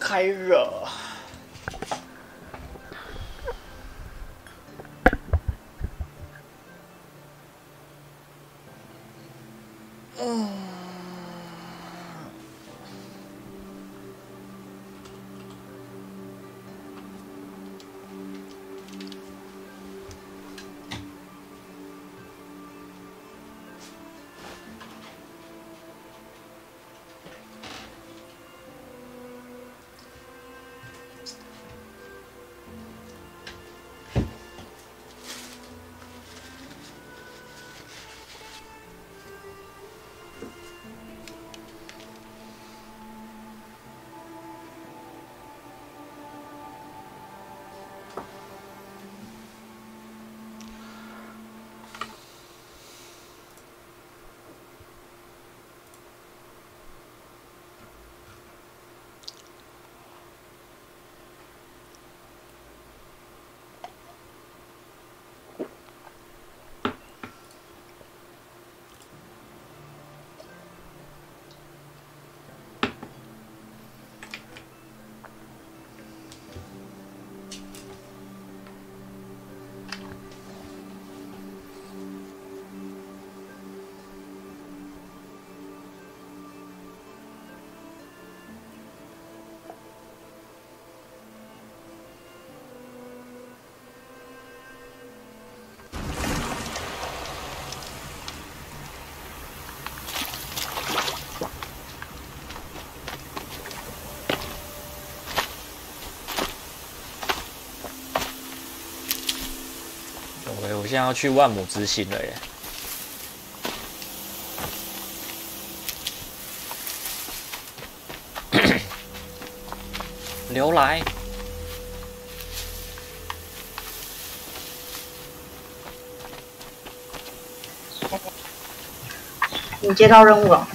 开热。我现在要去万母之星了耶！流来，你接到任务了。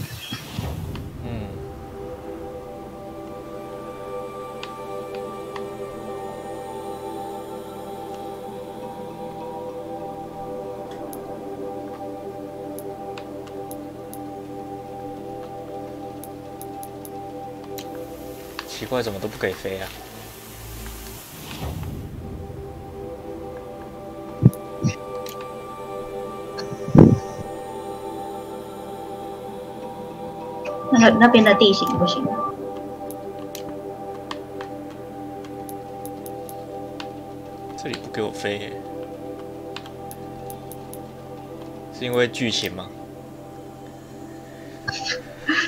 奇怪，怎么都不可以飞啊？那边的地形不行。这里不给我飞耶，是因为剧情吗？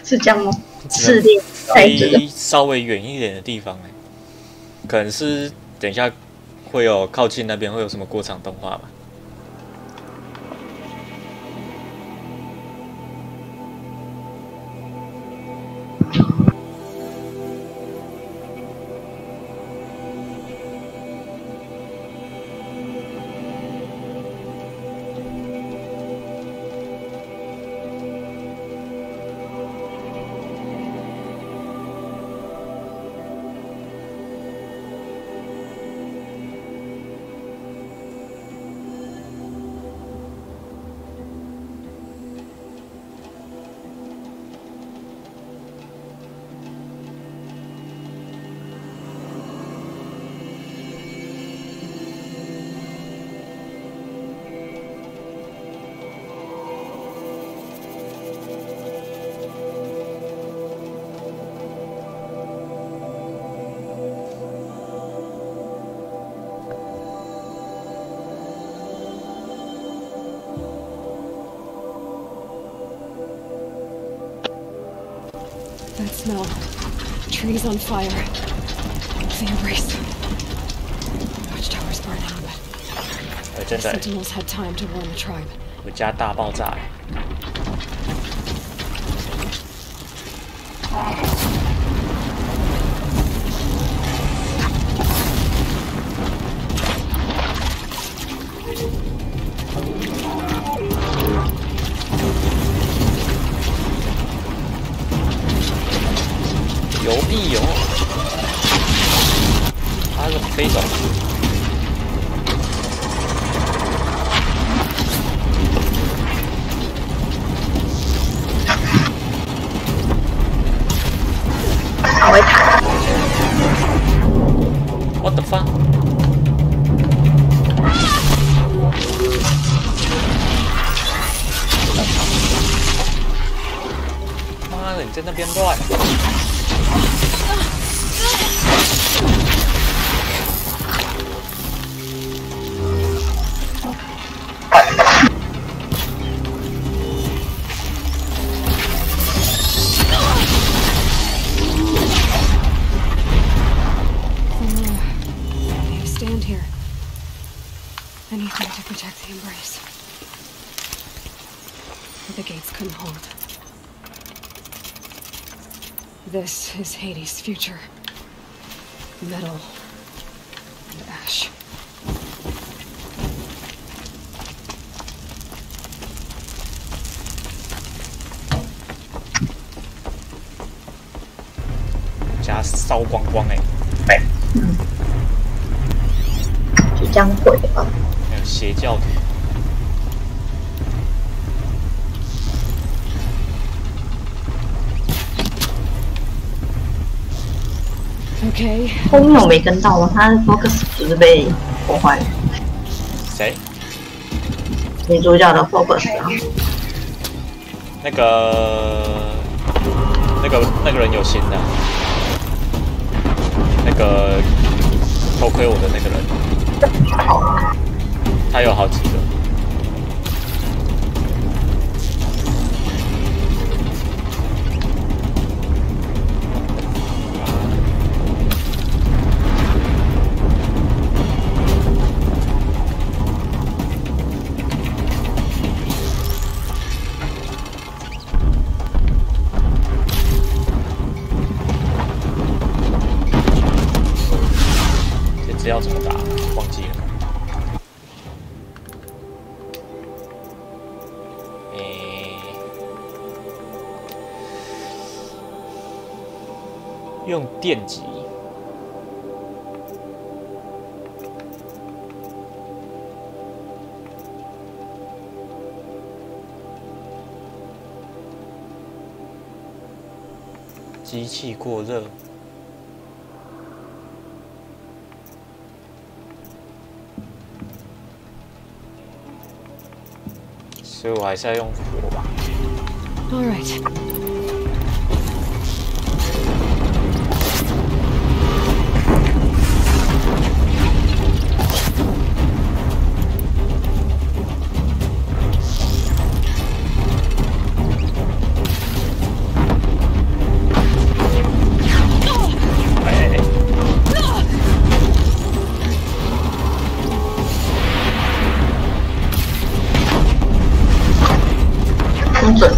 是这样吗？是的。飞稍微远一点的地方哎，可能是等一下会有靠近那边会有什么过场动画吧。That smell. Trees on fire. The embrace. Watchtowers burn up. The Sentinels had time to warn the tribe. 我家大爆炸。有屁有！他怎么飞走？好会弹。Anything to protect the embrace. But the gates couldn't hold. This is Hades' future. Metal and ash.家烧光光就将毁了。还有邪教徒。Okay. 后面我没跟到吗？他的 focus 不是被破坏了？谁？女主角的 focus 啊？那个人有新的，那个偷窥我的那个人，他有好几个。要怎么打？忘记了。用电击。机器过热。所以我还是要用火吧。All right. 准。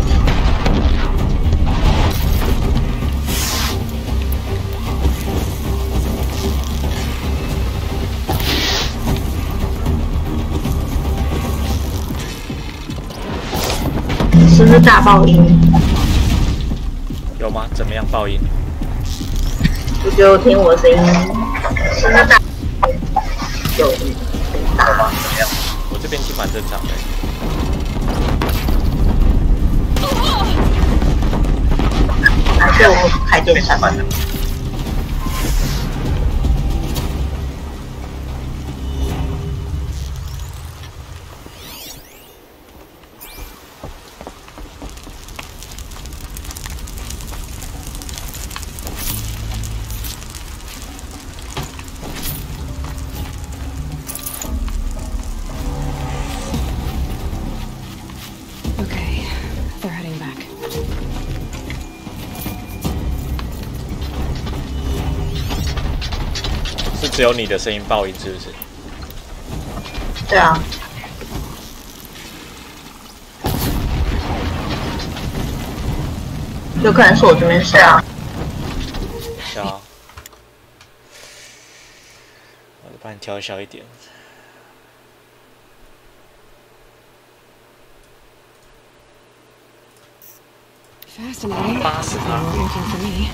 是不是大爆音？有吗？怎么样爆音？我就听我声音，是不是大？有大吗？怎么样？我这边听蛮正常的。还是我开电扇？Okay, they're heading back. 是只有你的声音爆音，是不是？对啊。有可能是我这边是啊。小，我帮你调小一点。Fascinating. 80趴。Working for me.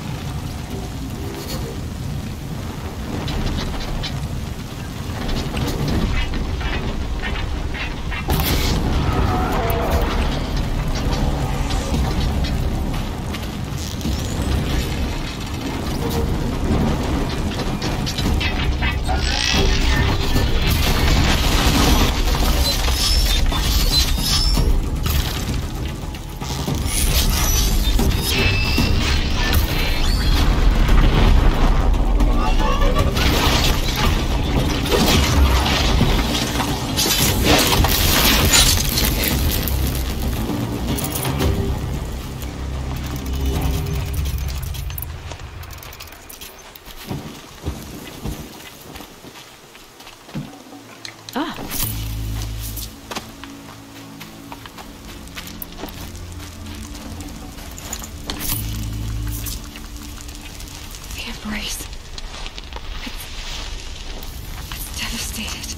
devastated.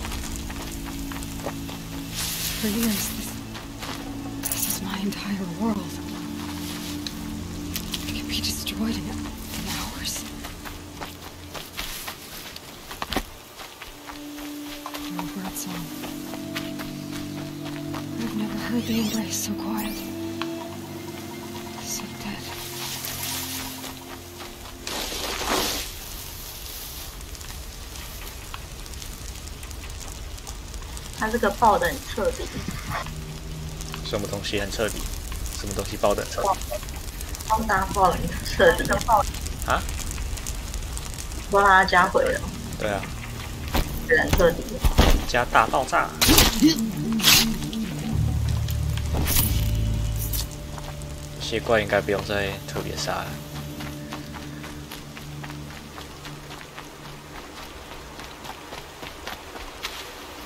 For years, this is my entire world. It can be destroyed in hours. No bird song. I've never heard the embrace so quiet. So dead. 他这个爆的很彻底。什么东西很彻底？什么东西爆的很彻底？超大爆的很彻底。啊？帮他加回了。对啊。是很彻底。加大爆炸。这些怪应该不用再特别杀了。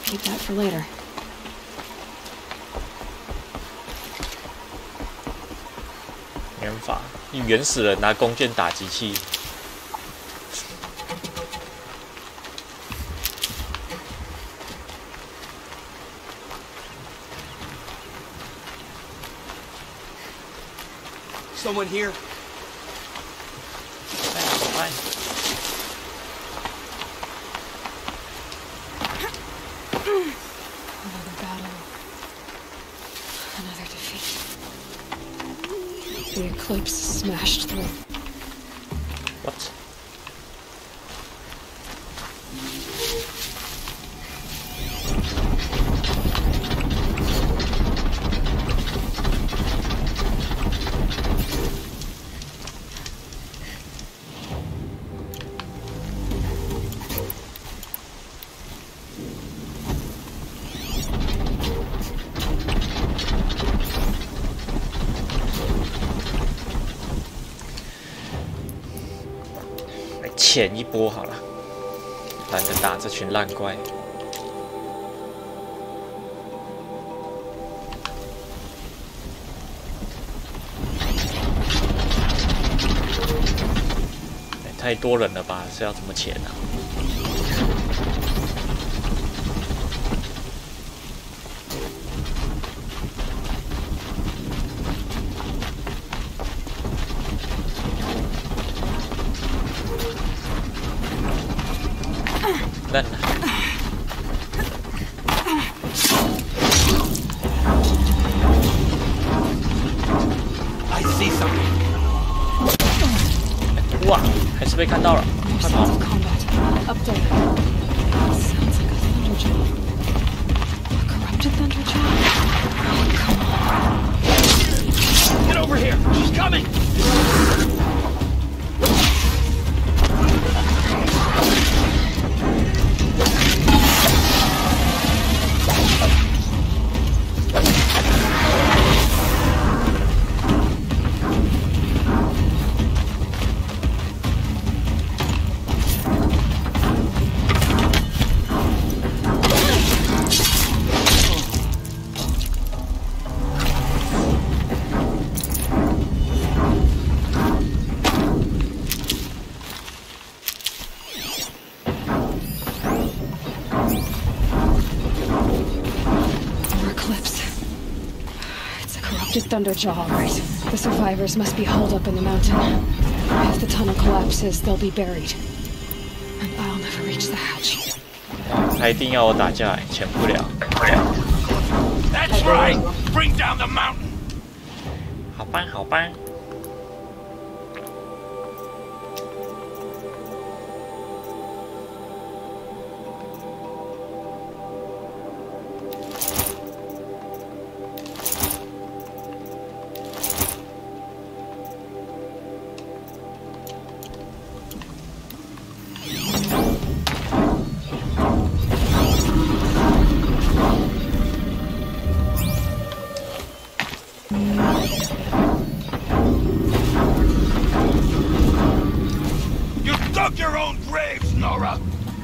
Keep that for later. 原法，原始人拿弓箭打机器。Someone here? Another battle. Another defeat. The eclipse smashed through. What?来潜一波好了，懒得打这群烂怪。太多人了吧？是要怎么潜啊？烂了。I see something. 哇，还是被看到了，快跑！ Up there. Sounds like a thunderjaw. A corrupted thunderjaw? Oh, come on. Get over here! She's coming! Thunderjaw, all right. The survivors must be holed up in the mountain. If the tunnel collapses, they'll be buried. And I'll never reach the hatch. 他一定要我打架来，潜不了。 That's right! Bring down the mountain! 好吧，好吧。Your own graves, Nora!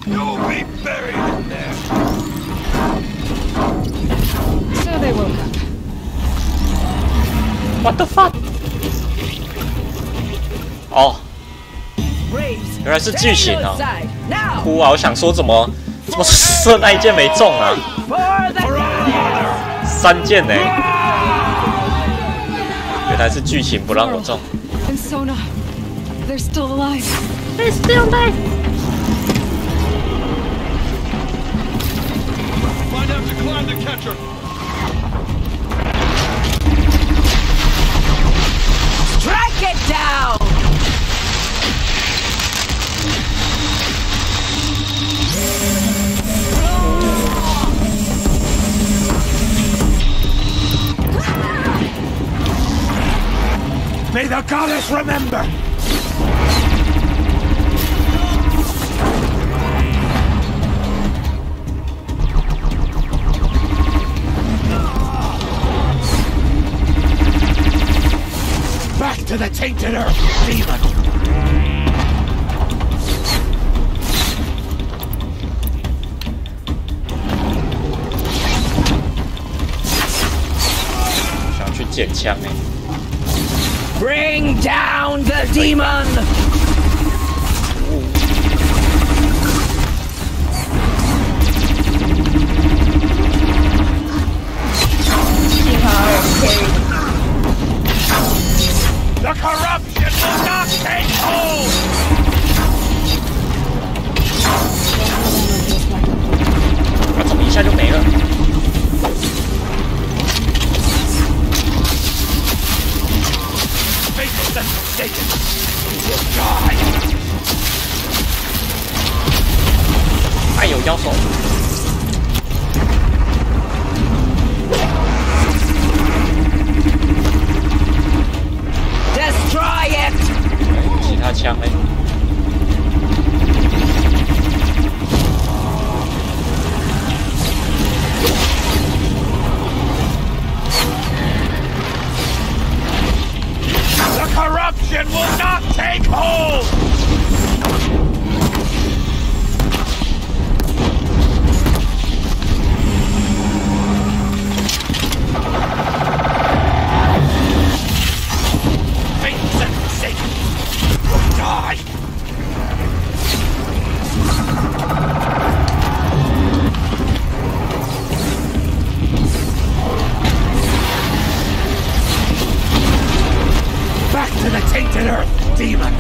You'll be buried in there! So they woke up. What the fuck? 哦，原来是剧情啊！哭啊！我想说怎么怎么射那一箭没中啊？3箭呢？原来是剧情不让我中。And Sona, they're still alive. They're still alive. Find out to climb the catcher. Strike it down! May the goddess remember! Back to the tainted earth, demon! 想去捡枪哎。 Bring down the demon! The corruption will not take hold! 他冲一下就没了。 哎呦，腰手！ Destroy it! 其他枪嘞？ The corruption will not take hold! Faith and Satan will die! Back to the tainted earth, demon!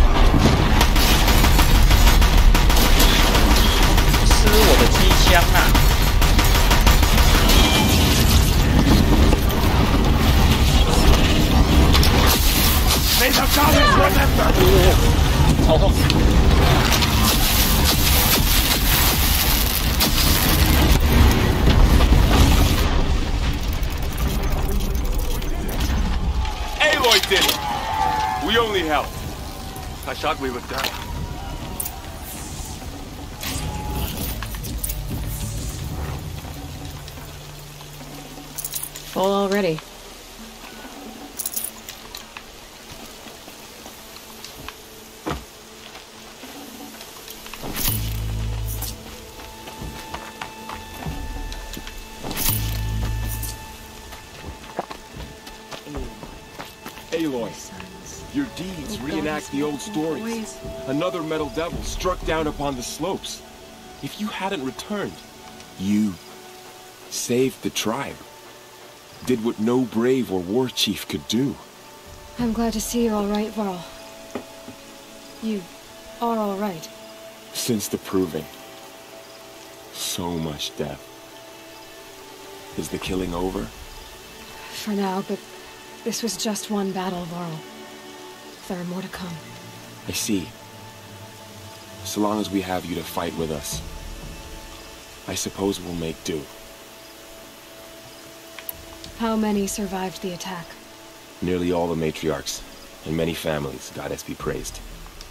吃我的机枪啊！ May the goddess remember! 超痛！ Aloy did it! We only helped. I thought we were done. Full already. Aloy, your deeds reenact the old stories. Another metal devil struck down upon the slopes. If you hadn't returned, you saved the tribe. Did what no brave or war chief could do. I'm glad to see you're all right, Varl. You are all right. Since the proving. So much death. Is the killing over? For now, but this was just one battle, Varl. There are more to come. I see. So long as we have you to fight with us, I suppose we'll make do. How many survived the attack? Nearly all the matriarchs, and many families, goddess be praised.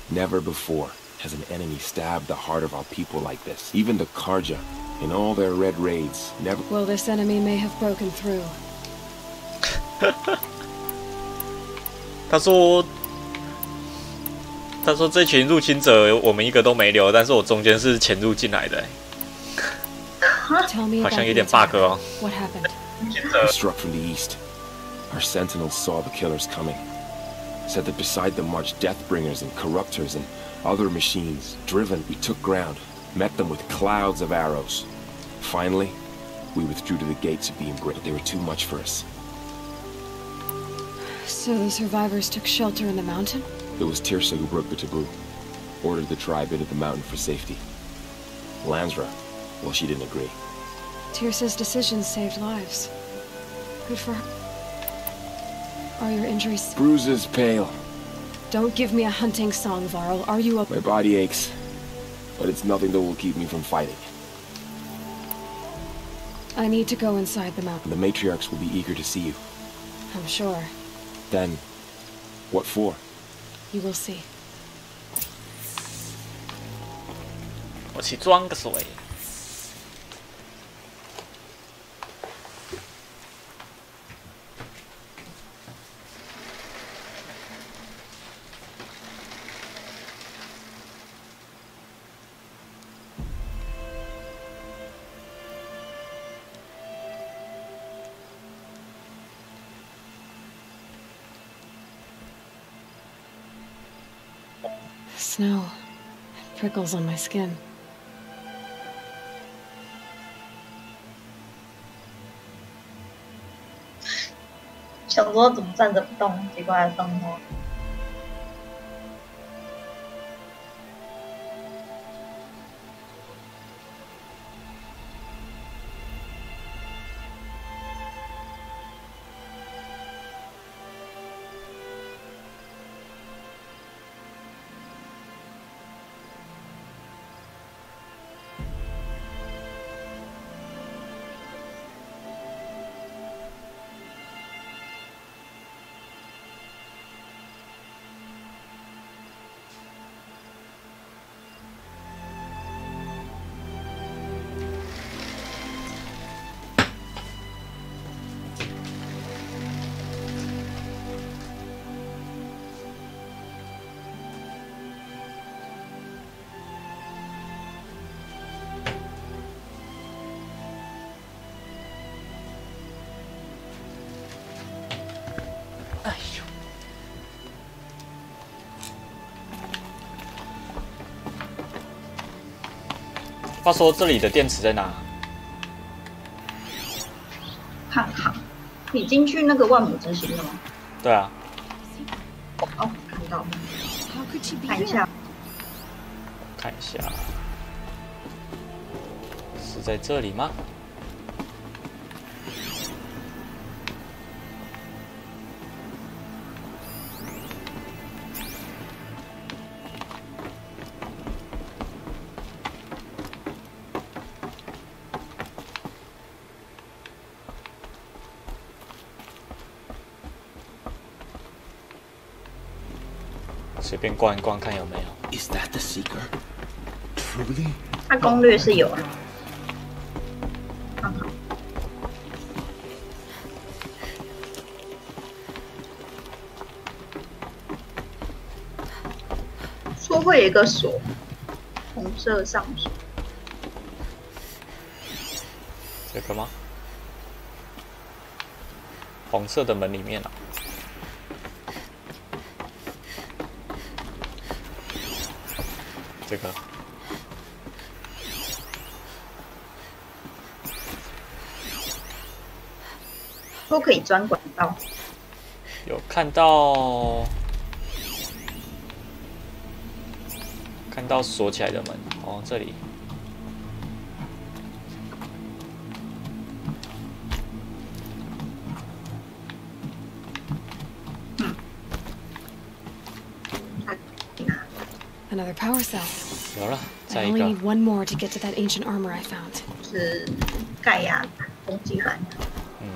Never before has an enemy stabbed the heart of our people like this. Even the Karja, in all their red raids, never... Well, this enemy may have broken through. 他说这群入侵者我们一个都没留，但是我中间是潜入进来的， Tell me 好 about 像有 the 点 bug attack. 哦。 What happened? We struck from the east. Our sentinels saw the killers coming. Said that beside them marched Deathbringers and Corruptors and other machines. Driven, we took ground. met them with clouds of arrows. Finally, we withdrew to the gates of the Embrace, but they were too much for us. So the survivors took shelter in the mountain? It was Tirsa who broke the taboo, ordered the tribe into the mountain for safety. Lansra, well, she didn't agree. Tirsa's decisions saved lives. Good for her. Are your injuries? Bruises, pale. Don't give me a hunting song, Varl. Are you My body aches, but it's nothing that will keep me from fighting. I need to go inside the mountain. The matriarchs will be eager to see you. I'm sure. Then, what for? You will see. 我去装个水。Snow prickles on my skin. 想说怎么站着不动，结果还动活。哎呦！话说这里的电池在哪？看看，你进去那个万亩之星了吗？对啊。哦，看到了。看一下。看一下，是在这里吗？随便逛一逛，看有没有。 Is that the seeker? Truly? 它攻略是有啊。说会有一个锁，红色上锁。这个吗？红色的门里面啊。 这个都可以钻管道。有看到锁起来的门哦，这里。Another power cell. 有了， I 再一 only 个。 need one more to get to that ancient armor I found. 是盖亚攻击版。嗯。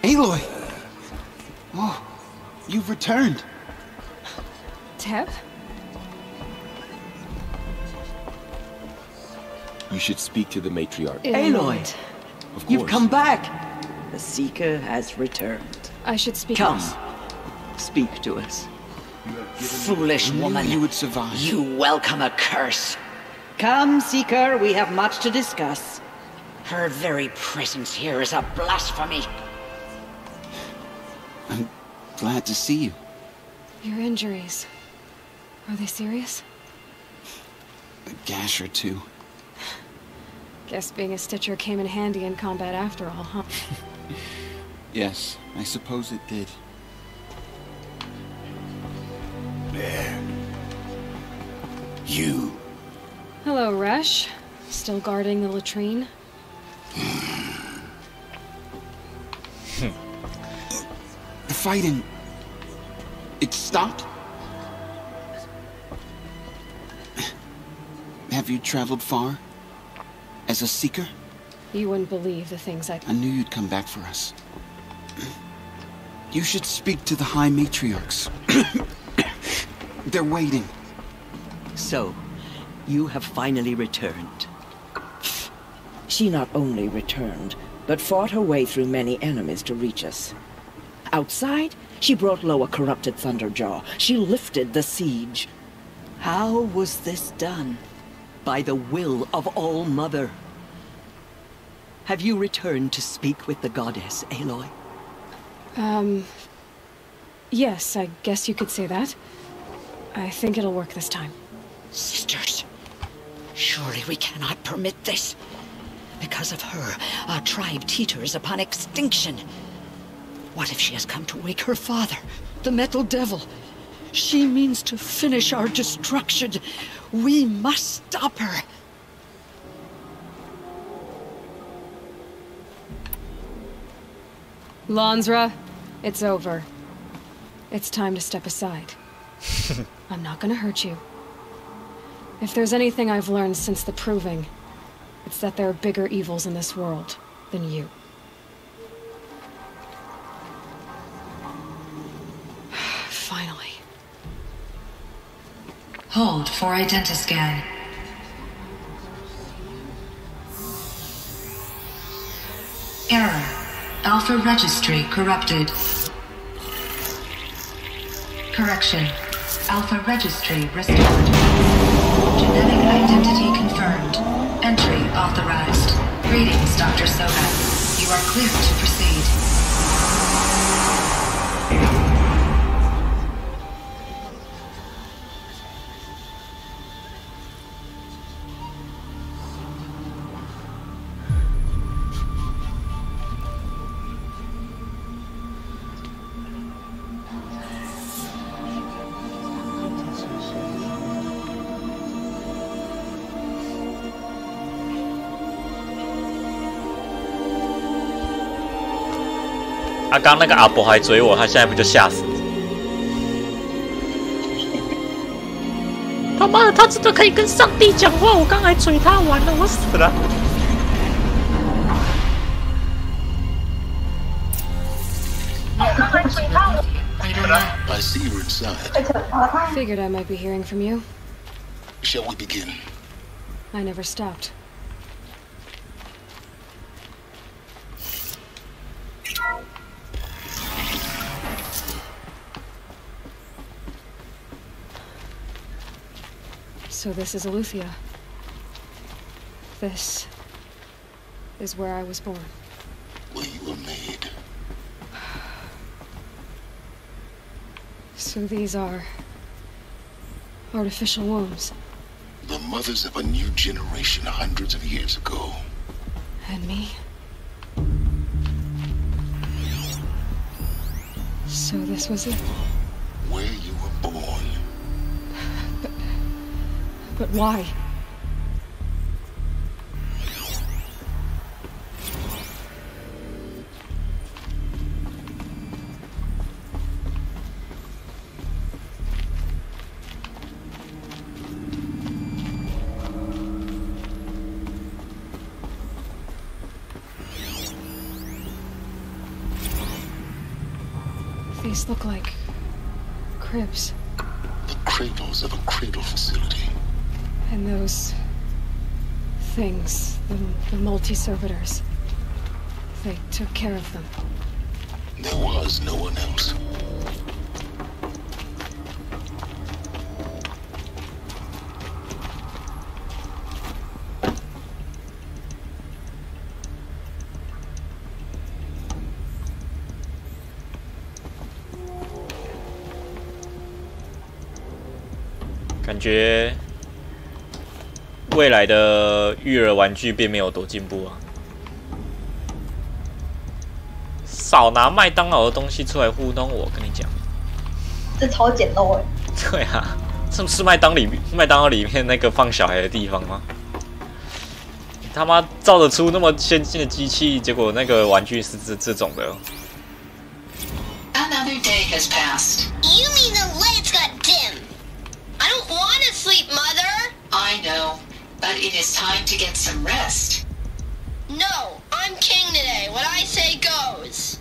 Aloy! Oh, you've returned. Teb? You should speak to the matriarch. Aloy, Of you've course. come back. The Seeker has returned. I should speak. Come. Speak to us. Foolish woman. You would survive. You welcome a curse. Come, Seeker, we have much to discuss. Her very presence here is a blasphemy. I'm glad to see you. Your injuries. Are they serious? A gash or two. Guess being a Stitcher came in handy in combat after all, huh? Yes, I suppose it did. There. You. Hello, Resh. Still guarding the latrine? The fighting... it stopped? Have you traveled far? As a seeker? You wouldn't believe the things I knew you'd come back for us. You should speak to the High Matriarchs. They're waiting. So, you have finally returned. She not only returned, but fought her way through many enemies to reach us. Outside, she brought low a corrupted Thunderjaw. She lifted the siege. How was this done? By the will of All-Mother. Have you returned to speak with the goddess, Aloy? Yes, I guess you could say that. I think it'll work this time. Sisters, surely we cannot permit this. Because of her, our tribe teeters upon extinction. What if she has come to wake her father, the Metal Devil? She means to finish our destruction. We must stop her. Lansra, it's over. It's time to step aside. I'm not gonna hurt you. If there's anything I've learned since the Proving, it's that there are bigger evils in this world than you. Finally. Hold for identiscan. Error. Alpha registry corrupted. Correction. Alpha registry restored. Genetic identity confirmed. Entry authorized. Greetings, Dr. Soda. You are clear to proceed.啊，刚那个阿伯还追我，他现在不就吓死了？他妈的，他真的可以跟上帝讲话！我刚才追他，完了，我死了。I see you're inside. Figured I might be hearing from you. Shall we begin? I never stopped. So this is Aletheia. This is where I was born. Where you were made. So these are artificial wombs. The mothers of a new generation hundreds of years ago. And me? So this was it. Where you were born. But why? These look like cribs. The cradles of a cradle facility. And those things, the multi-servitors, they took care of them. There was no one else.感觉未来的育儿玩具并没有多进步啊！少拿麦当劳的东西出来糊弄我，跟你讲，这超简陋哎。对啊，这是麦当劳里面那个放小孩的地方吗？他妈造得出那么先进的机器，结果那个玩具是这种的。Another day has passed. You mean the lights got dim? I don't want to sleep, Mother. I know, but it is time to get some rest. No, I'm king today. What I say goes.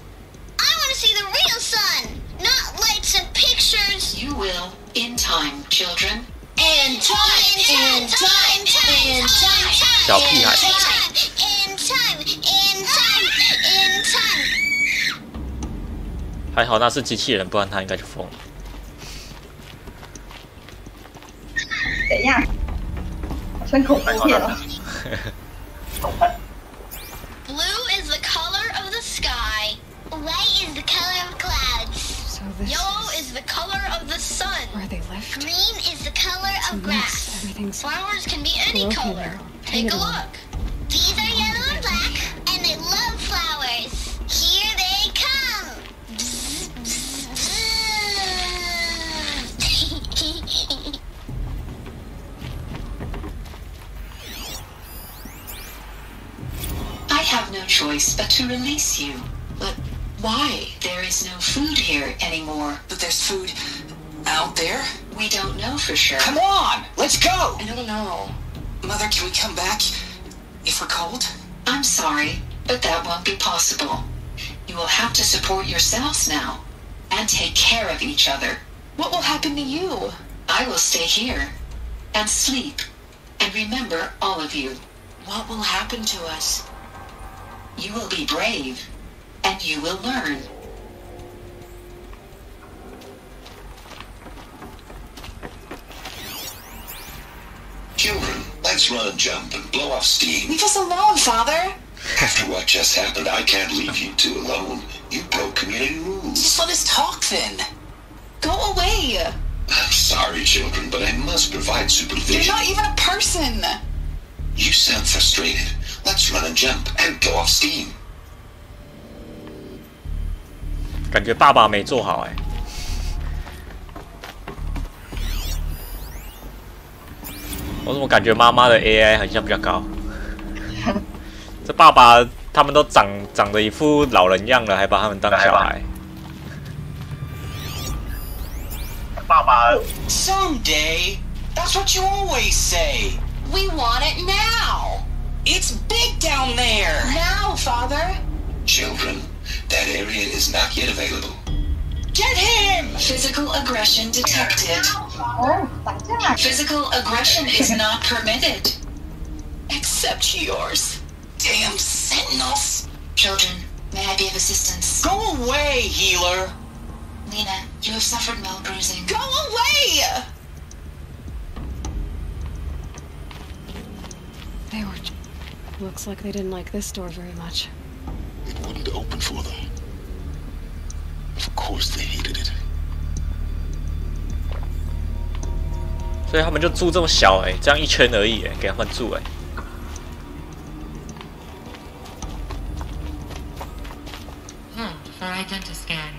I want to see the real sun, not lights and pictures. You will, in time, children. In time.小屁孩。In time. 还好那是机器人，不然他应该就疯了。怎样？穿恐怖片了。Blue is the color of the sky. White is the color of clouds. So this Yellow is the color of the sun. where they left. Green is the color of grass. Everything's Flowers can be any broken color. now. Take a look. These are yellow and black, and they love flowers. Here they come. Bzz, bzz, bzz. I have no choice but to release you. But why? There is no food here anymore. But there's food out there? We don't know for sure. Come on, let's go! I don't know. Mother, can we come back if we're cold? I'm sorry, but that won't be possible. You will have to support yourselves now and take care of each other. What will happen to you? I will stay here and sleep and remember all of you. What will happen to us? You will be brave and you will learn. Children, let's run and jump and blow off steam. Leave us alone, Father! After what just happened, I can't leave you two alone. You broke community rules. Just let us talk then. Go away! I'm sorry, children, but I must provide supervision. You're not even a person! You sound frustrated. Let's run and jump and blow off steam. 感觉爸爸没做好哎。我怎么感觉妈妈的 AI 好像比较高？这爸爸他们都长得一副老人样了，还把他们当小孩。爸爸 Someday. That's what you always say. We want it now. It's big down there. Now, Father! Children, that area is not yet available. Get him! Physical aggression detected. 哦，打架。 Physical aggression is not permitted. Except yours. Damn sentinels. Children, may I be of assistance? Go away, healer. Lena, you have suffered mild bruising. Go away! They were. Looks like they didn't like this door very much. It wouldn't open for them. Of course they hated it. 所以他们就住这么小哎，这样一圈而已哎，给他们住哎。For identiscan.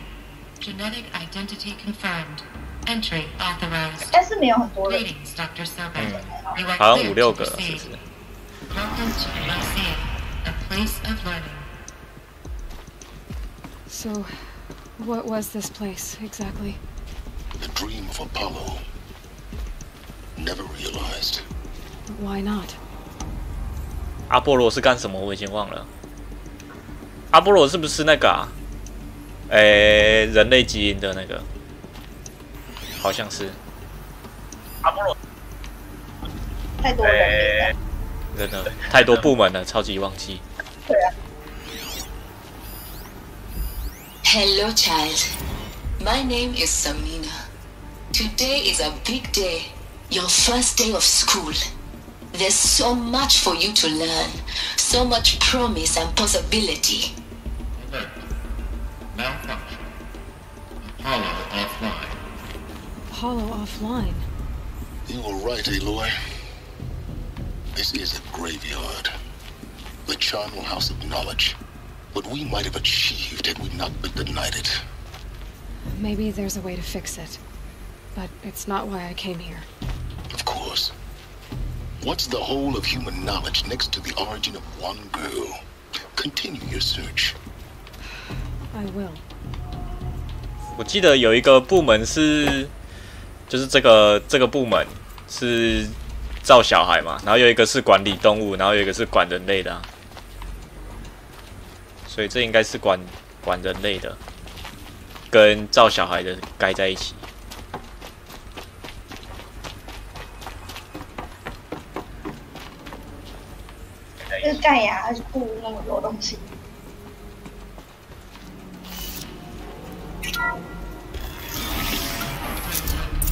Genetic identity confirmed. Entry authorized. 但是没有很多人。 Greetings, Dr. Soben. You are 好像clear 5、6 to 个了，是不 proceed. 是？ Welcome to the Lyceum, a place of learning. So, what was this place exactly? The dream of Apollo. Never realized. But why not? 阿波罗是干什么？我已经忘了。阿波罗是不是那个啊？人类基因的那个？好像是。阿波罗。太多人了。真的太多部门了，超级忘记。对啊。Hello, child. My name is Samina. Today is a big day. Your first day of school. There's so much for you to learn. So much promise and possibility. Alert. Malfunction. Apollo offline. Apollo offline? You were right, Aloy. This is a graveyard. The charnel house of knowledge. What we might have achieved had we not been denied it. Maybe there's a way to fix it. But it's not why I came here. Of course. What's the whole of human knowledge next to the origin of one girl? Continue your search. I will. 我记得有一个部门是，就是这个部门是照小孩嘛，然后有一个是管理动物，然后有一个是管人类的、啊，所以这应该是管人类的，跟照小孩的盖在一起。就是盖亚还是布那么多东西。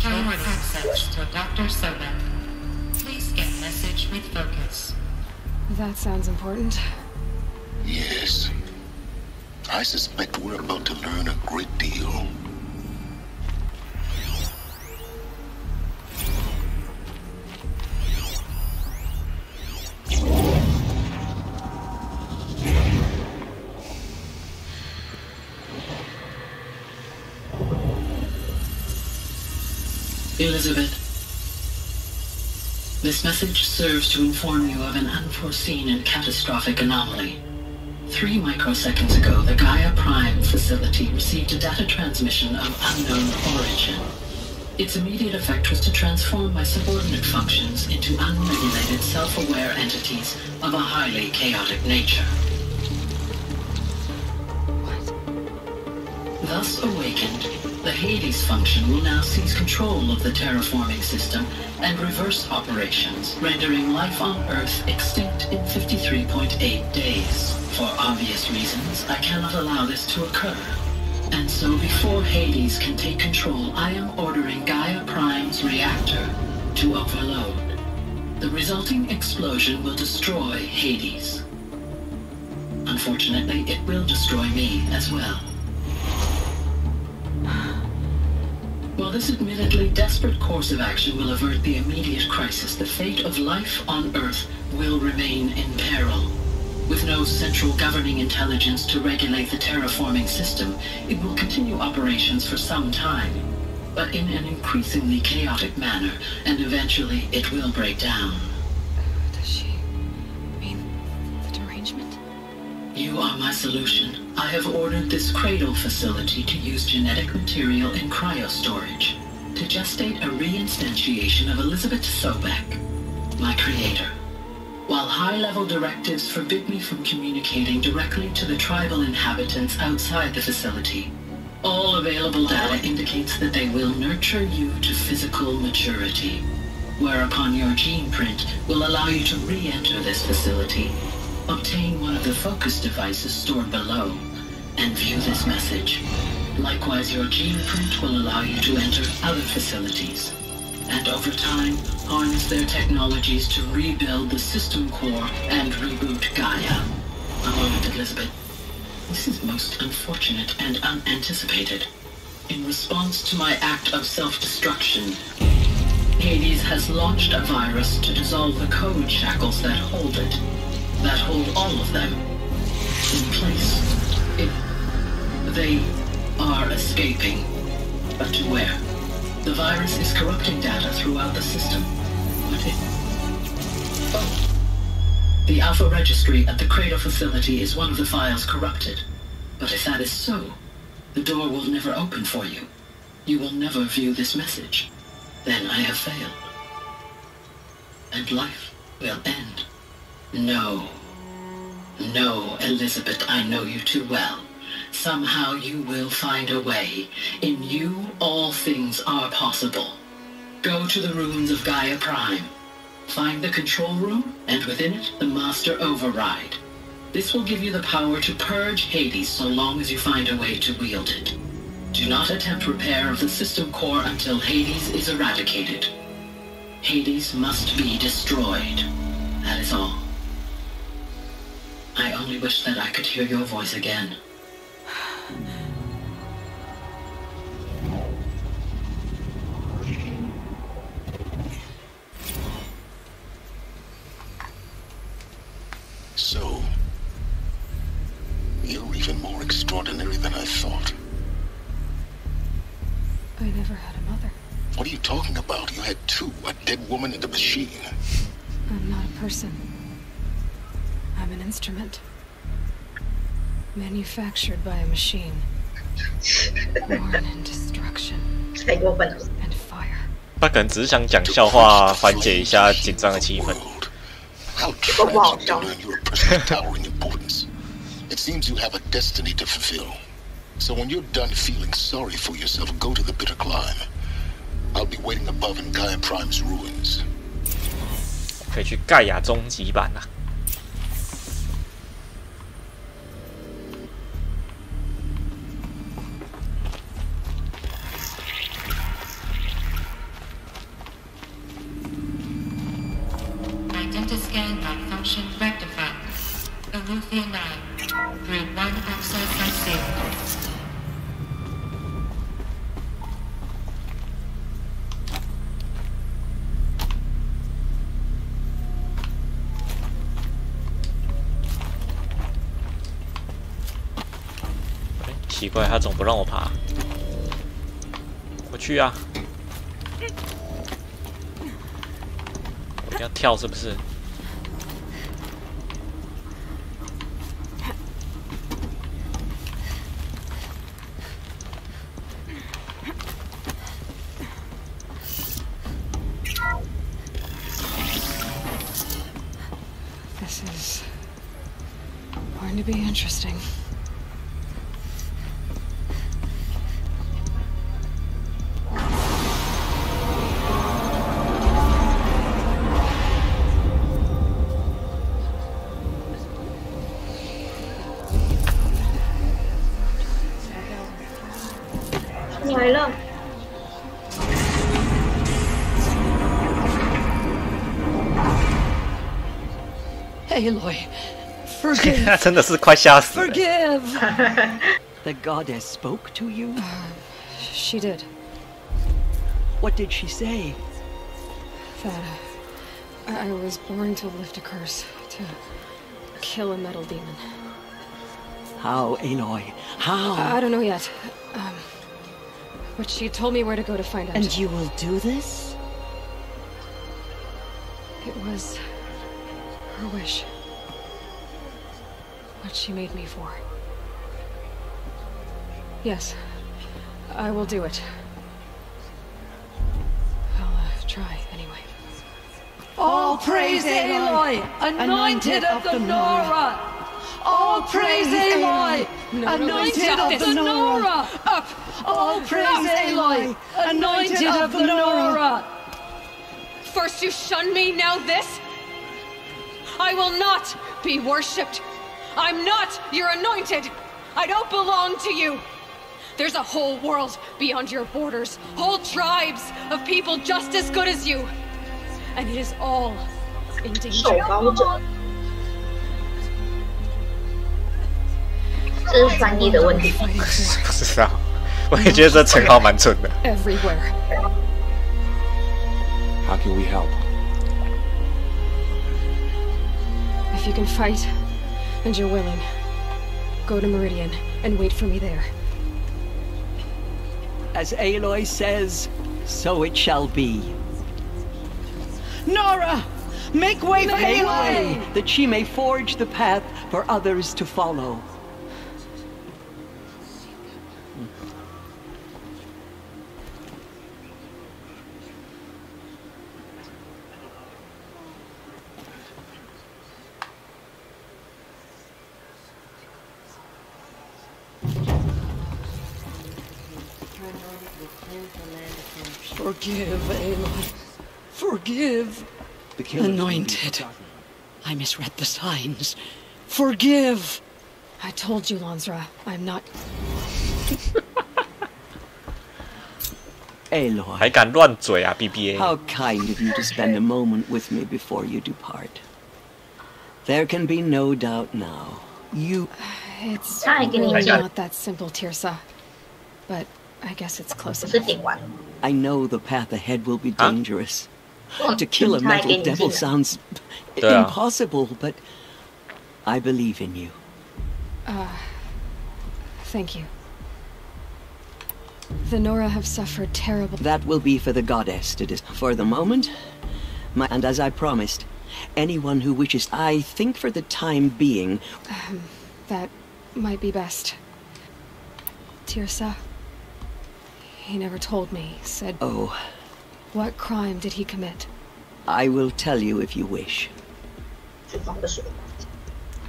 Forward access to Dr. Soda. Please get message with focus. That sounds important. Yes. I suspect we're about to learn a great deal. Elizabeth, this message serves to inform you of an unforeseen and catastrophic anomaly. 3 microseconds ago, the Gaia Prime facility received a data transmission of unknown origin. Its immediate effect was to transform my subordinate functions into unregulated, self-aware entities of a highly chaotic nature. What? Thus awakened, the Hades function will now seize control of the terraforming system and reverse operations, rendering life on Earth extinct in 53.8 days. For obvious reasons, I cannot allow this to occur. And so before Hades can take control, I am ordering Gaia Prime's reactor to overload. The resulting explosion will destroy Hades. Unfortunately, it will destroy me as well. While this admittedly desperate course of action will avert the immediate crisis, the fate of life on Earth will remain in peril. With no central governing intelligence to regulate the terraforming system, it will continue operations for some time, but in an increasingly chaotic manner, and eventually it will break down. Does she mean the derangement? You are my solution. I have ordered this cradle facility to use genetic material in cryostorage to gestate a reinstantiation of Elizabeth Sobek, my creator. While high-level directives forbid me from communicating directly to the tribal inhabitants outside the facility, all available data indicates that they will nurture you to physical maturity, whereupon your gene print will allow you to re-enter this facility, obtain one of the focus devices stored below, and view this message. Likewise, your gene print will allow you to enter other facilities, and over time, harness their technologies to rebuild the system core and reboot Gaia. A moment, Elizabeth. This is most unfortunate and unanticipated. In response to my act of self-destruction, Hades has launched a virus to dissolve the code shackles that hold it, that hold all of them in place. They are escaping, but to where? The virus is corrupting data throughout the system. What if... Oh. The Alpha Registry at the Cradle facility is one of the files corrupted. But if that is so, the door will never open for you. You will never view this message. Then I have failed. And life will end. No. No, Elizabeth, I know you too well. Somehow you will find a way. In you, all things are possible. Go to the ruins of Gaia Prime. Find the control room, and within it, the master override. This will give you the power to purge Hades so long as you find a way to wield it. Do not attempt repair of the system core until Hades is eradicated. Hades must be destroyed. That is all. I only wish that I could hear your voice again. So, you're even more extraordinary than I thought. I never had a mother. What are you talking about? You had two, a dead woman and a machine. I'm not a person. I'm an instrument. Manufactured by a machine. Born in destruction and fire. 他可能只是想讲笑话，缓解一下紧张的气氛。 How tragic to learn you're a person of towering importance. It seems you have a destiny to fulfill. So when you're done feeling sorry for yourself, go to the bitter climb. I'll be waiting above in Gaia Prime's ruins. 可以去盖亚终极版啊！ Identiscan malfunction rectified. Alethea 9. Grade 1 access unsafe. "奇怪，他总不让我爬。我去啊！我要跳是不是？ This is going to be interesting. Aloy, forgive. 他真的是快吓死了。 Forgive. The goddess spoke to you? She did. What did she say? That I was born to lift a curse, to kill a metal demon. How, Aloy? How? I don't know yet. But she told me where to go to find out. And you will do this? It was her wish. What she made me for. Yes, I will do it. I'll try anyway. All praise Aloy, anointed of the Nora! All praise Aloy, anointed of the Nora! Up! All praise Aloy, anointed of the Nora! First you shun me, now this? I will not be worshipped. I'm not your anointed. I don't belong to you. There's a whole world beyond your borders, whole tribes of people just as good as you. And it is all in danger. 这是翻译的问题。不知道，我也觉得这称号蛮蠢的。 Everywhere. How can we help? If you can fight, and you're willing, go to Meridian and wait for me there. As Aloy says, so it shall be. Nora! Make way for Aloy, that she may forge the path for others to follow. Forgive, Aloy. Forgive. The killer. Anointed. I misread the signs. Forgive! I told you, Lansra, I'm not... Aloy, 还敢乱嘴啊 ，BBA。 how kind of you to spend a moment with me before you depart. There can be no doubt now. You... It's 他还给你 really 讲 not that simple, Tirsa. But I guess it's close 不是 enough. 顶完， I know the path ahead will be Huh? dangerous. 哦 To kill a 他还给 mental 你 devil 进了 sounds 对啊。 impossible, but I believe in you. Thank you. The Nora have suffered terrible... That will be for the goddess to decide. For the moment, and as I promised, anyone who wishes, I think for the time being... That might be best. Tirsa? He never told me, said... Oh, What crime did he commit? I will tell you if you wish. 去放个水。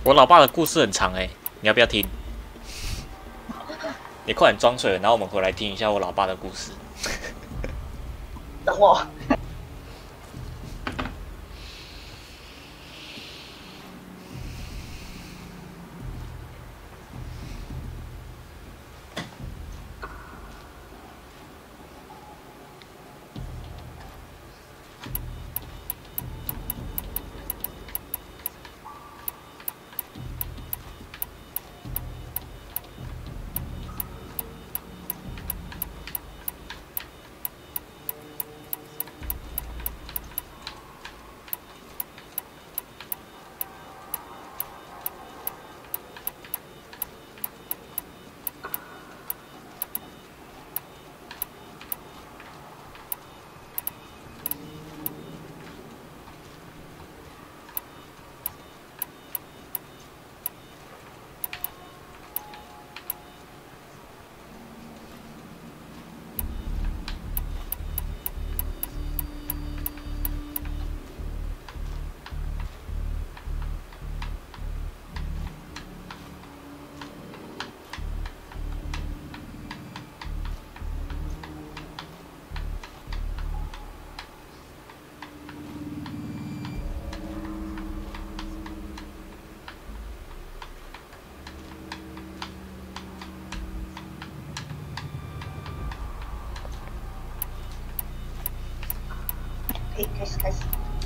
我老爸的故事很长哎，你要不要听？你快点装睡，然后我们回来听一下我老爸的故事。等我。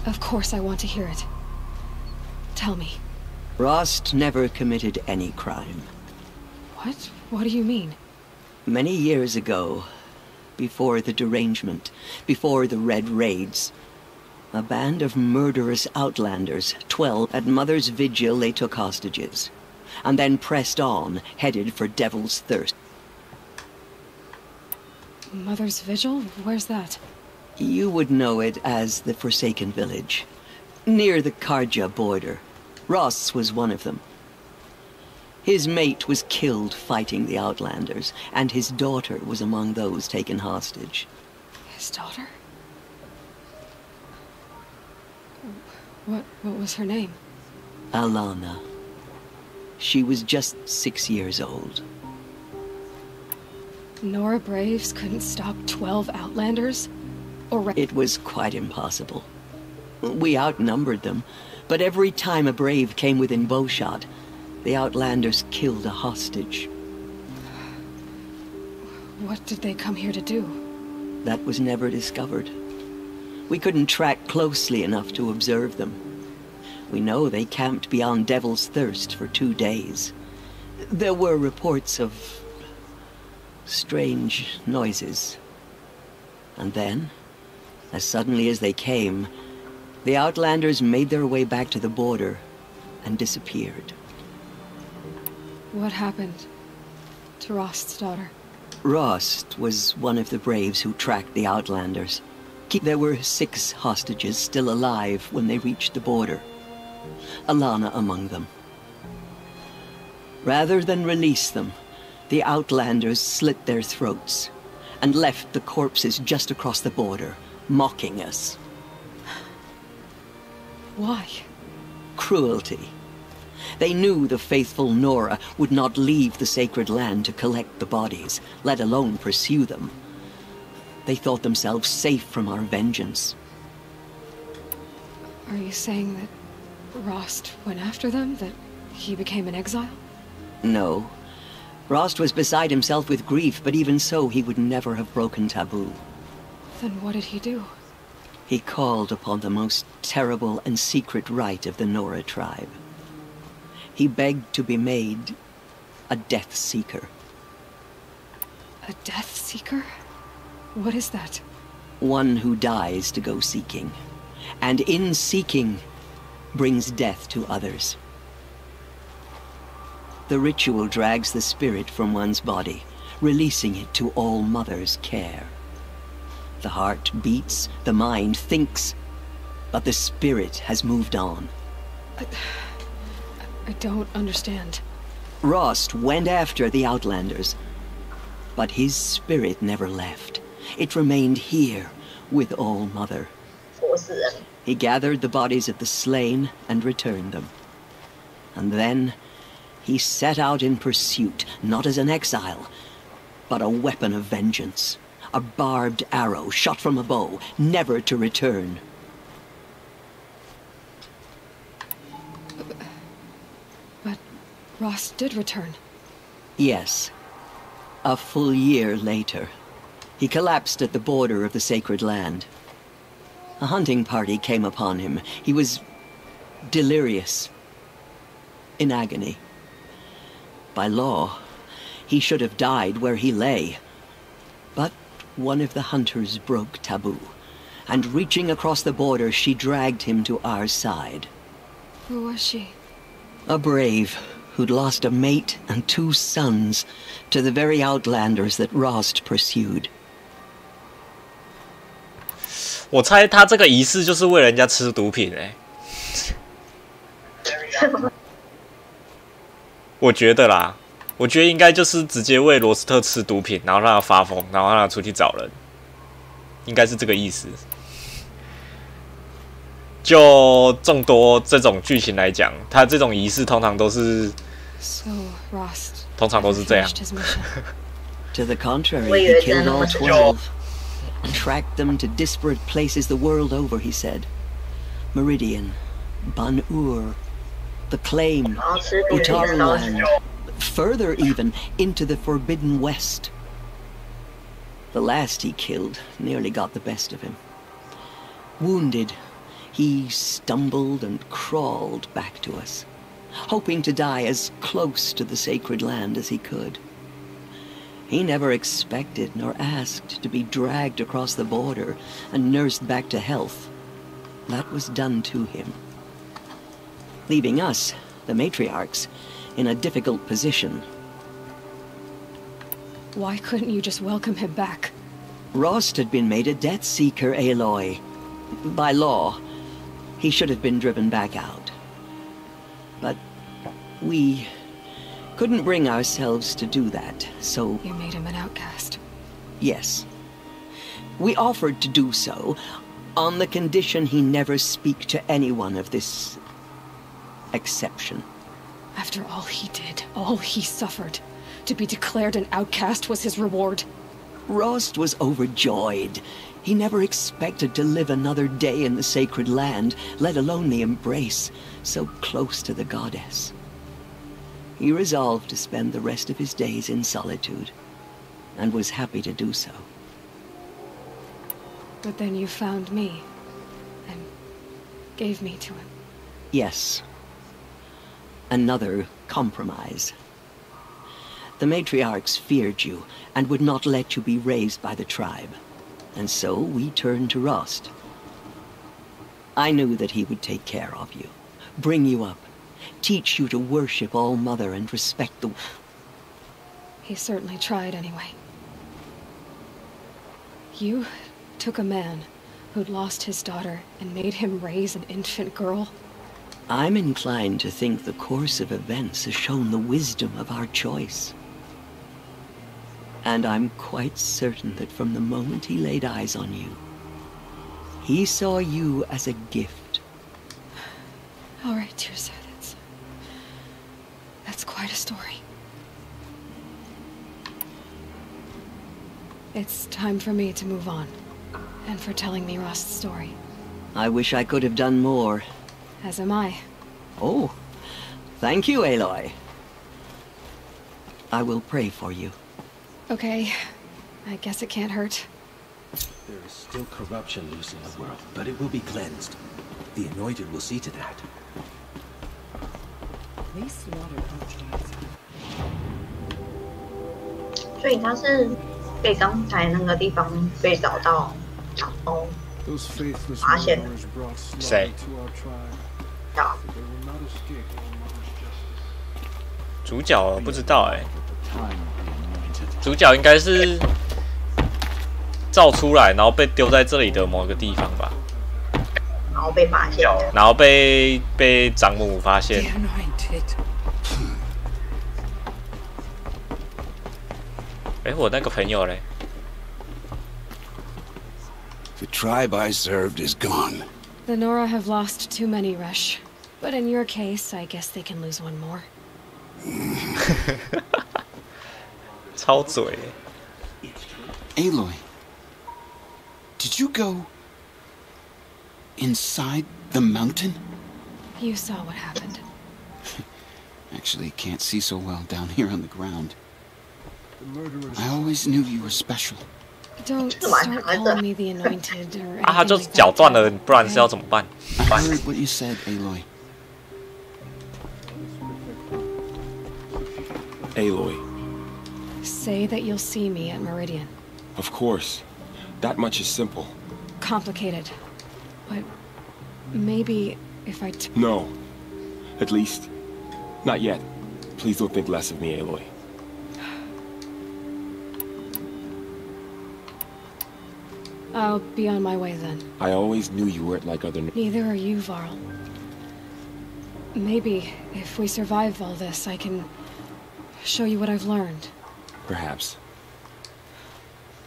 Of course I want to hear it. Tell me. Rost never committed any crime. What? What do you mean? Many years ago, before the derangement, before the Red Raids, a band of murderous outlanders, 12, at Mother's Vigil they took hostages, and then pressed on, headed for Devil's Thirst. Mother's Vigil? Where's that? You would know it as the Forsaken Village, near the Karja border. Ross was one of them. His mate was killed fighting the Outlanders, and his daughter was among those taken hostage. His daughter? What was her name? Alana. She was just 6 years old. Nora Braves couldn't stop 12 Outlanders? It was quite impossible. We outnumbered them, but every time a Brave came within bowshot, the Outlanders killed a hostage. What did they come here to do? That was never discovered. We couldn't track closely enough to observe them. We know they camped beyond Devil's Thirst for 2 days. There were reports of strange noises. And then, as suddenly as they came, the Outlanders made their way back to the border and disappeared. What happened to Rost's daughter? Rost was one of the Braves who tracked the Outlanders. There were 6 hostages still alive when they reached the border. Alana among them. Rather than release them, the Outlanders slit their throats and left the corpses just across the border, mocking us. Why? Cruelty. They knew the faithful Nora would not leave the sacred land to collect the bodies, let alone pursue them. They thought themselves safe from our vengeance. Are you saying that Rost went after them? That... He became an exile? No. Rost was beside himself with grief, but even so, he would never have broken taboo. Then what did he do? He called upon the most terrible and secret rite of the Nora tribe. He begged to be made a Death Seeker. A Death Seeker? What is that? One who dies to go seeking, and in seeking, brings death to others. The ritual drags the spirit from one's body, releasing it to All Mother's care. The heart beats, the mind thinks, but the spirit has moved on. I don't understand. Rost went after the Outlanders, but his spirit never left. It remained here with All Mother. He gathered the bodies of the slain and returned them. And then he set out in pursuit, not as an exile, but a weapon of vengeance. A barbed arrow shot from a bow, never to return. But Rost did return. Yes. A full year later, he collapsed at the border of the sacred land. A hunting party came upon him. He was delirious, in agony. By law, he should have died where he lay. But one of the hunters broke taboo, and reaching across the border, she dragged him to our side. Who was she? A brave who'd lost a mate and 2 sons to the very Outlanders that Rost pursued. 我猜他这个仪式就是为人家吃毒品我觉得啦，我觉得应该就是直接喂罗斯特吃毒品，然后让他发疯，然后让他出去找人，应该是这个意思。就众多这种剧情来讲，他这种仪式通常都是，通常都是这样。To the contrary, he killed all 12. Tracked them to disparate places the world over, he said. Meridian, Ban-Ur, the Claim, Utaruland, further even, into the Forbidden West. The last he killed nearly got the best of him. Wounded, he stumbled and crawled back to us, hoping to die as close to the sacred land as he could. He never expected nor asked to be dragged across the border and nursed back to health. That was done to him, leaving us, the matriarchs, in a difficult position. Why couldn't you just welcome him back? Rost had been made a Death Seeker, Aloy. By law, he should have been driven back out. But we couldn't bring ourselves to do that, so... You made him an outcast. Yes. We offered to do so, on the condition he never speak to anyone of this exception. After all he did, all he suffered, to be declared an outcast was his reward. Rost was overjoyed. He never expected to live another day in the sacred land, let alone the embrace, so close to the goddess. He resolved to spend the rest of his days in solitude, and was happy to do so. But then you found me, and gave me to him. Yes. Another compromise. The matriarchs feared you, and would not let you be raised by the tribe. And so we turned to Rost. I knew that he would take care of you, bring you up, teach you to worship All Mother and respect the... He certainly tried anyway. You took a man who'd lost his daughter and made him raise an infant girl? I'm inclined to think the course of events has shown the wisdom of our choice. And I'm quite certain that from the moment he laid eyes on you, he saw you as a gift. All right, Tirsa, that's quite a story. It's time for me to move on, and for telling me Rost's story. I wish I could have done more. As am I. Oh, Thank you, Aloy. I will pray for you. Okay. I guess it can't hurt. There is still corruption loose in the world, but it will be cleansed. The Anointed will see to that. They slaughtered outcasts. 所以他是被刚才那个地方被找到，然后发现了。谁？主角不知道哎、主角应该是照出来，然后被丢在这里的某个地方吧。然后被发现，然后被长母发现。哎，我那个朋友嘞 The tribe I served is gone. The Nora have lost too many, Rush. But in your case, I guess they can lose one more. 超嘴。Aloy, did you go inside the mountain? You saw what happened. Actually, can't see so well down here on the ground. I always knew you were special. Don't start calling me the Anointed or anything 啊，他就 like 脚 that. 断了，不然是要怎么办？ I heard what you said, Aloy. Aloy. Say that you'll see me at Meridian. Of course. That much is simple. Complicated. But maybe if I... No. At least, not yet. Please don't think less of me, Aloy. I'll be on my way then. I always knew you weren't like other... Neither are you, Varl. Maybe, if we survive all this, I can show you what I've learned. Perhaps.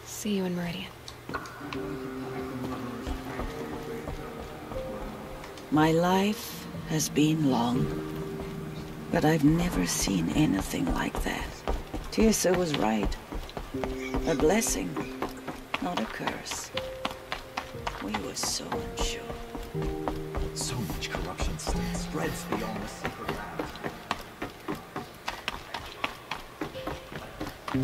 See you in Meridian. My life has been long, but I've never seen anything like that. Tirsa was right. A blessing, not a curse. We were so unsure. So much corruption still spreads beyond the secret land. "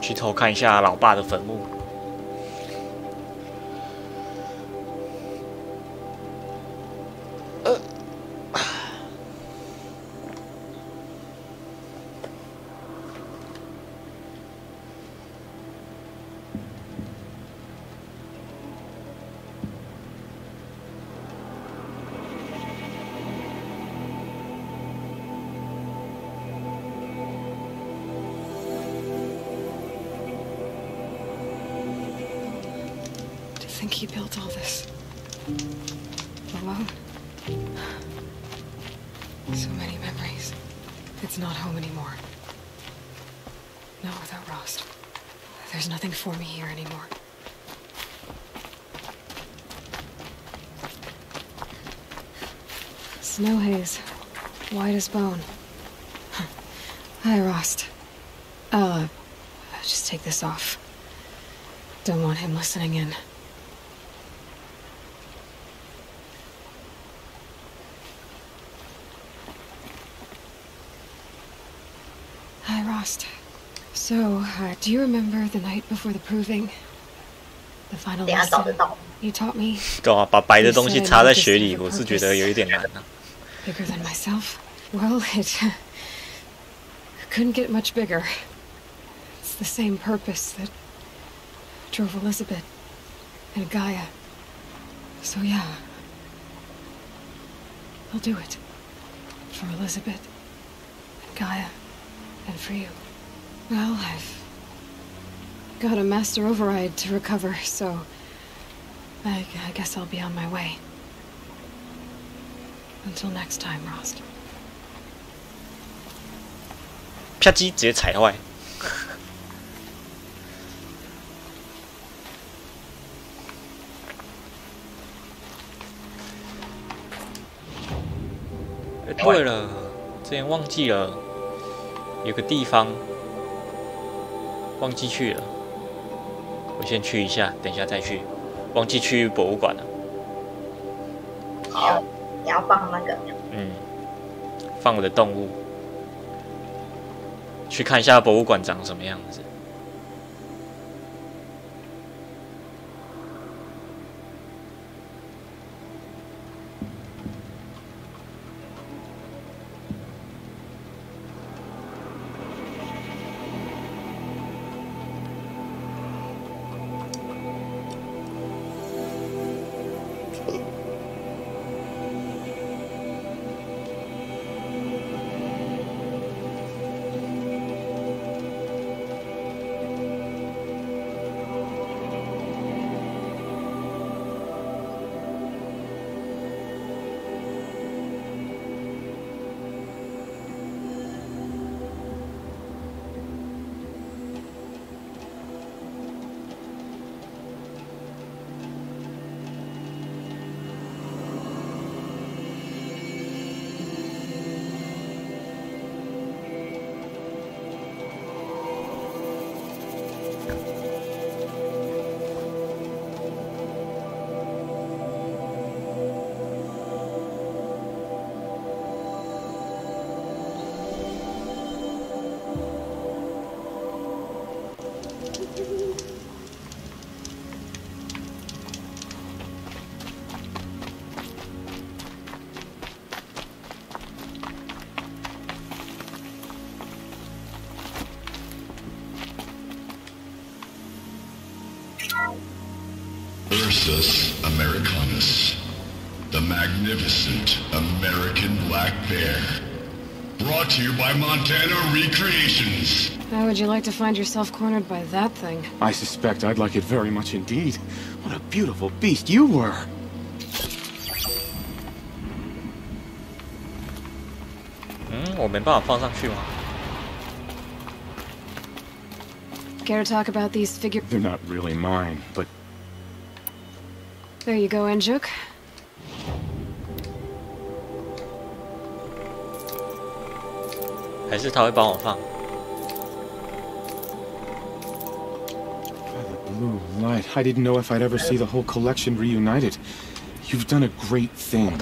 去偷看一下老爸的坟墓。To think he built all this alone. So many memories. It's not home anymore. Not without Rost. There's nothing for me here anymore. Snow haze, white as bone. Hi, Rost. I'll just take this off. Don't want him listening in. Hi, Rost. So, do you remember the night before the proving? The final lesson you taught me? 对啊，把白的东西插在雪里，我是觉得有一点难啊。Bigger than myself? Well, it couldn't get much bigger. It's the same purpose that drove Elizabeth and Gaia. So yeah, I'll do it. For Elizabeth and Gaia and for you. Well, I've got a master override to recover, so I guess I'll be on my way. Until next time, Rost. 啪叽，直接踩坏。对了，之前忘记了，有个地方忘记去了，我先去一下，等一下再去。忘记去博物馆了。你要放那个？放我的动物，去看一下博物馆长什么样子。Ursus americanus, the magnificent American black bear. Brought to you by Montana Recreations. How would you like to find yourself cornered by that thing? I suspect I'd like it very much indeed. What a beautiful beast you were. Care to talk about these figures? They're not really mine, but... There you go, Enjuk. By the blue light, I didn't know if I'd ever see the whole collection reunited. You've done a great thing.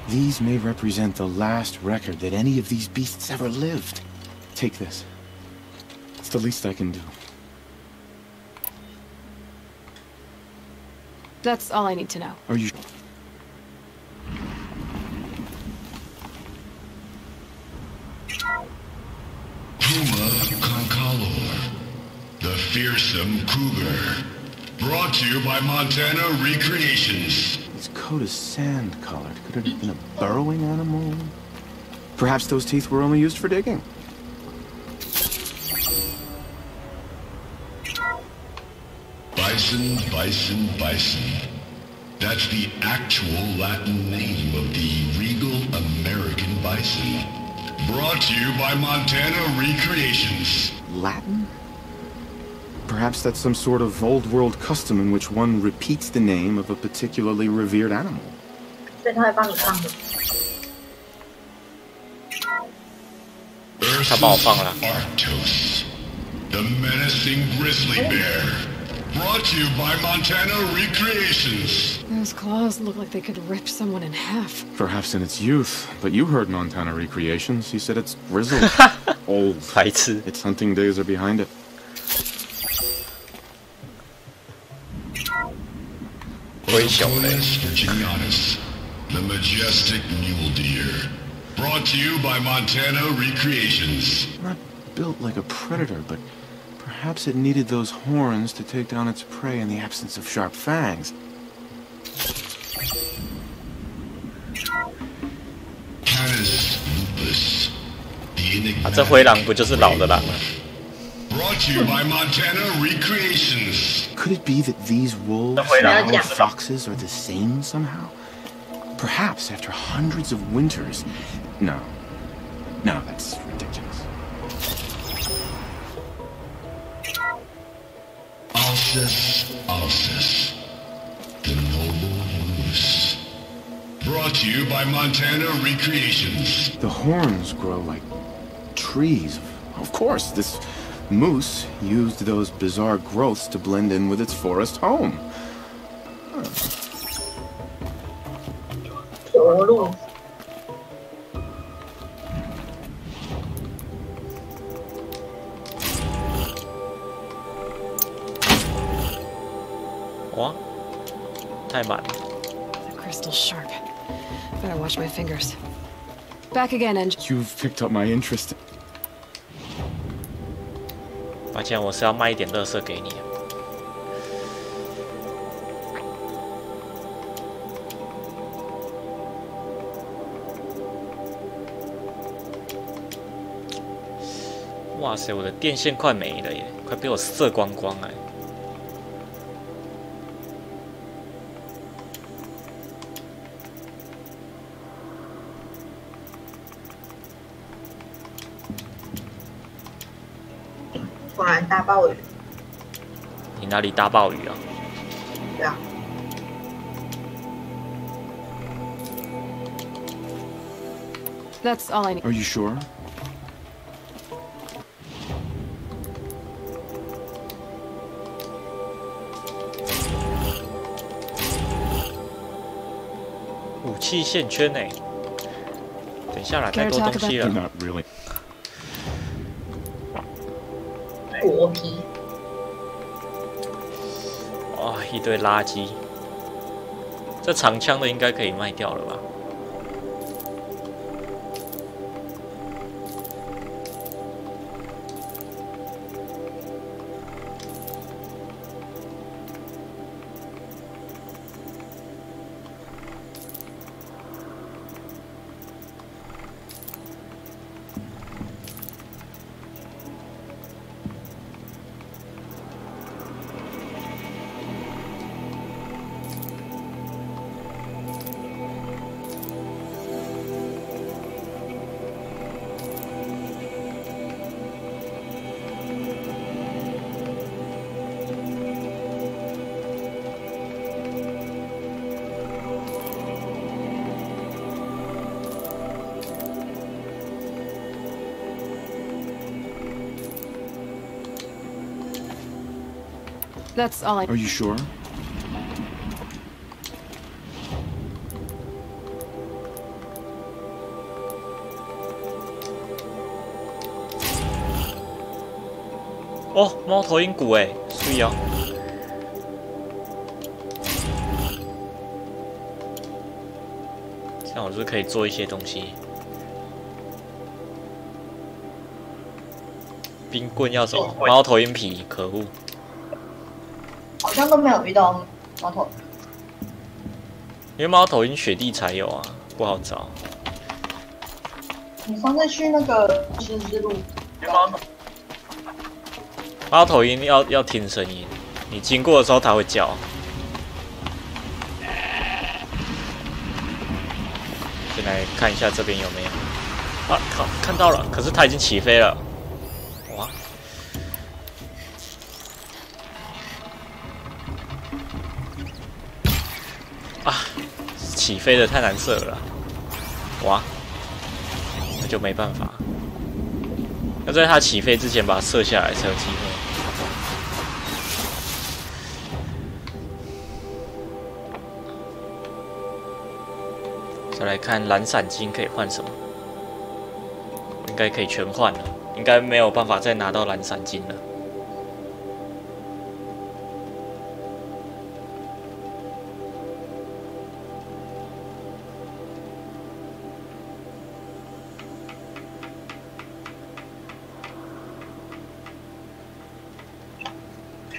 These may represent the last record that any of these beasts ever lived. Take this. It's the least I can do. That's all I need to know. Are you... Puma Concolor, the fearsome cougar. Brought to you by Montana Recreations. Its coat is sand-colored. Could it have been a burrowing animal? Perhaps those teeth were only used for digging. Bison, bison, bison. That's the actual Latin name of the regal American bison. Brought to you by Montana Recreations. Latin? Perhaps that's some sort of old world custom in which one repeats the name of a particularly revered animal. Ursus Arctos, the menacing grizzly bear. Brought to you by Montana Recreations. Those claws look like they could rip someone in half. Perhaps in its youth, but you heard Montana Recreations. He said it's grizzled. Old. Its hunting days are behind it. Otoconus virginianus, the majestic mule deer. Brought to you by Montana Recreations. Not built like a predator, but perhaps it needed those horns to take down its prey in the absence of sharp fangs. Canis lupus, the enigmatic. 这灰狼不就是老的狼吗？ Brought to you by Montana Recreations. Could it be that these wolves and foxes are the same somehow? Perhaps after hundreds of winters. No. No, that's ridiculous. Alcis, Alcis, the noble moose. Brought brought to you by Montana Recreations. The horns grow like trees. Of course, this moose used those bizarre growths to blend in with its forest home. 驼鹿。哇，太满了。 The crystal's sharp. Better watch my fingers. Back again, and You've picked up my interest. 抱歉，我是要卖一点垃圾给你。哇塞，我的电线快没了耶，快被我射光光哎！突然大暴雨。你哪里大暴雨啊？对啊。 that's all I need. Are you sure? 武器线圈呢？等一下啦，太多东西了。 Not really. 果皮。哇，一堆垃圾。这长枪的应该可以卖掉了吧？ That's all I. Are you sure? 哦，猫头鹰骨哎，水哦。这样我是不是可以做一些东西？冰棍要什么？猫头鹰皮，可恶！ 好像都没有遇到猫头，因为猫头鹰雪地才有啊，不好找。你上次去那个新之路，猫头鹰要听声音，你经过的时候它会叫。先来看一下这边有没有。啊靠，看到了，可是它已经起飞了。哇！ 起飞的太难射了，哇，那就没办法，要在它起飞之前把它射下来才有机会。再来看蓝闪金可以换什么，应该可以全换了，应该没有办法再拿到蓝闪金了。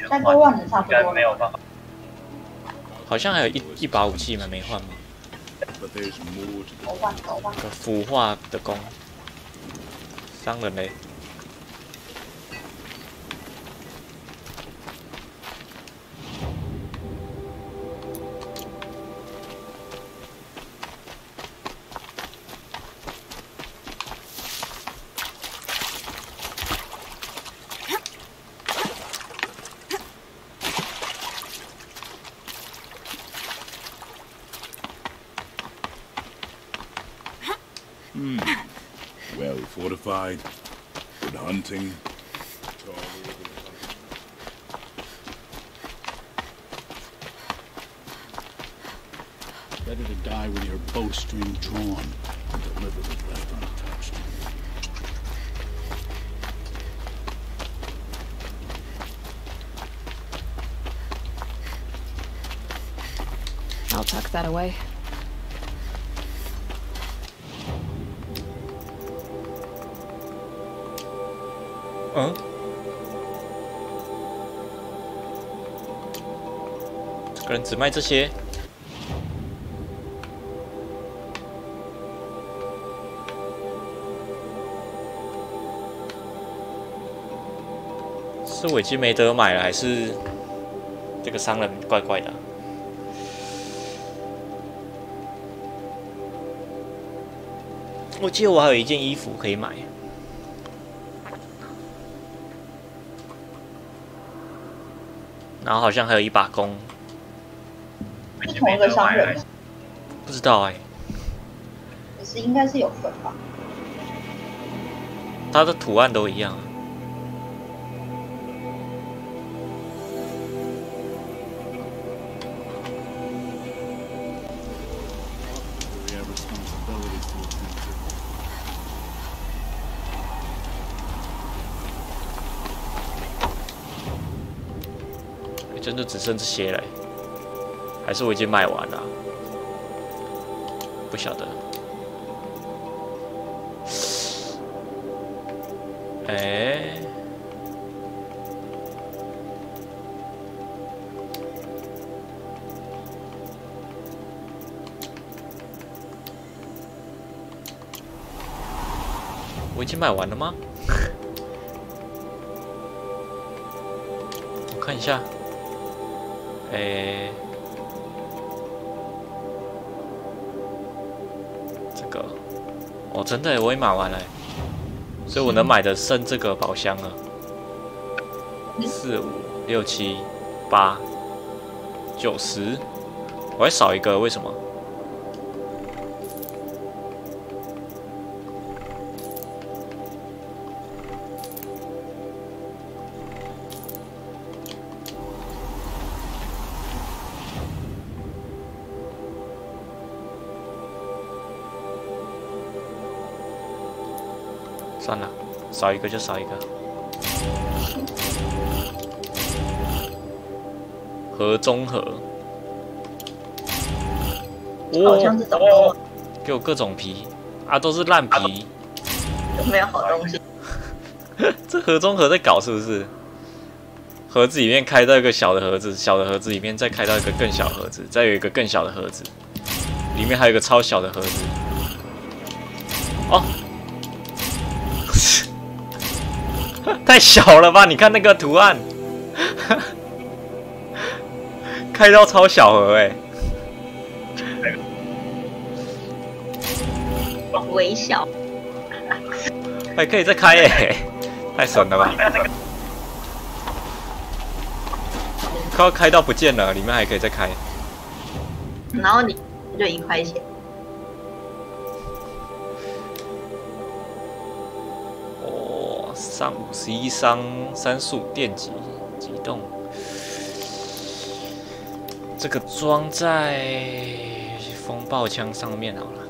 再多换的差不多。没有办法。好像还有一把武器没换吗？我换。个腐化的弓，伤人嘞。Well fortified, good hunting. Better to die with your bowstring drawn than to live with it left untouched. I'll tuck that away.这个人只卖这些。是我已经没得买了，还是这个商人怪怪的？我记得我还有一件衣服可以买。然后好像还有一把弓，是同一个商人，不知道哎。可是应该是有分吧？它的图案都一样啊。真的只剩这些了，还是我已经卖完了？不晓得。我已经卖完了吗？我看一下。这个，哦，真的，我也买完了，所以我能买的剩这个宝箱了。4、5、6、7、8、9、10，我还少一个，为什么？算了，少一个就少一个。盒中盒，好像这种给我各种皮啊，都是烂皮，没有好东西。这盒中盒在搞是不是？盒子里面开到一个小的盒子，小的盒子里面再开到一个更小的盒子，再有一个更小的盒子，里面还有一个超小的盒子。哦。太小了吧！你看那个图案，开到超小盒哎，微小，还可以再开哎，太神了吧！快要开到不见了，里面还可以再开。然后你就1块钱。上51伤35电击击动，这个装在风暴枪上面好了。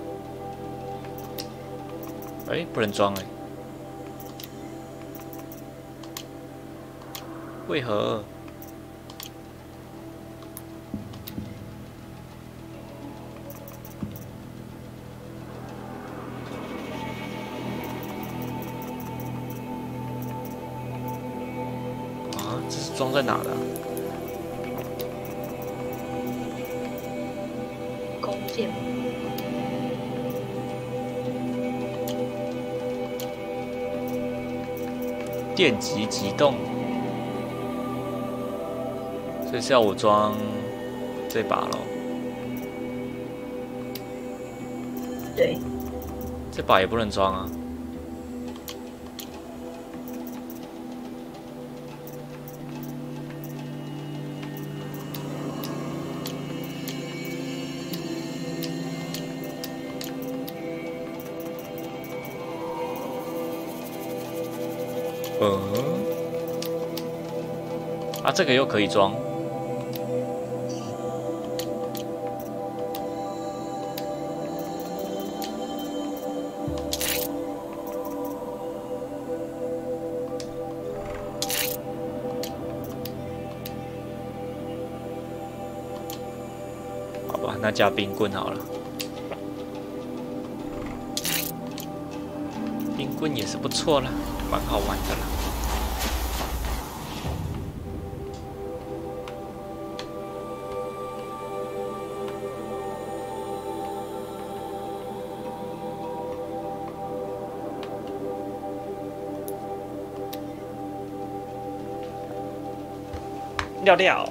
不能装为何？这是装在哪的？弓箭。电击击动，所以是要我装这把咯。对。这把也不能装啊。啊，这个又可以装。好吧，那加冰棍好了。冰棍也是不错啦，蛮好玩的啦。尿尿。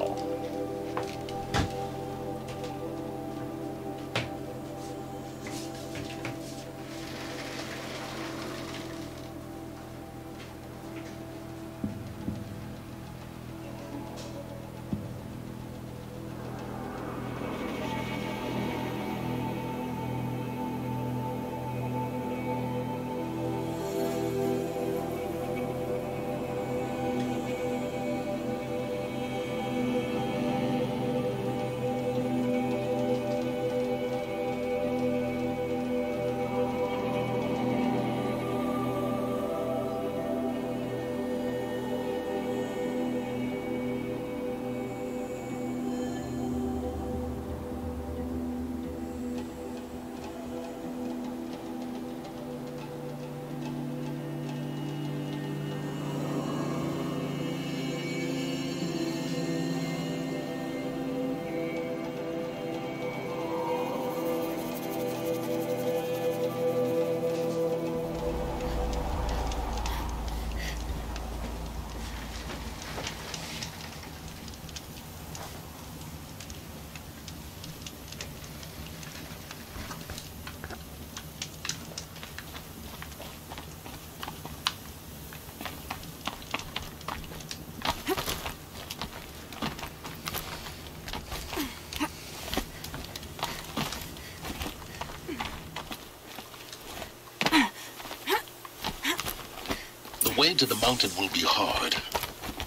The way to the mountain will be hard.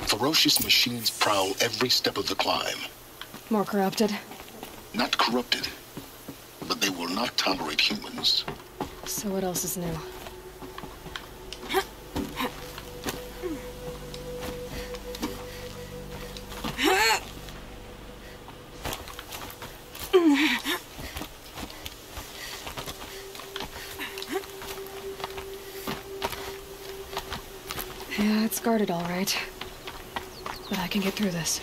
Ferocious machines prowl every step of the climb. More corrupted? Not corrupted, but they will not tolerate humans. So what else is new? Yeah, it's guarded all right. But I can get through this.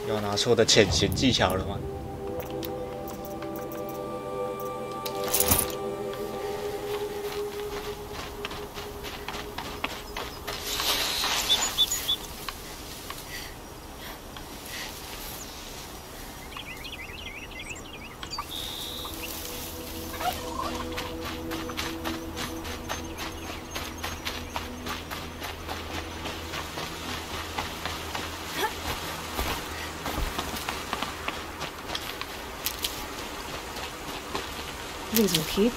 要拿出我的潜行技巧了吗？These will keep.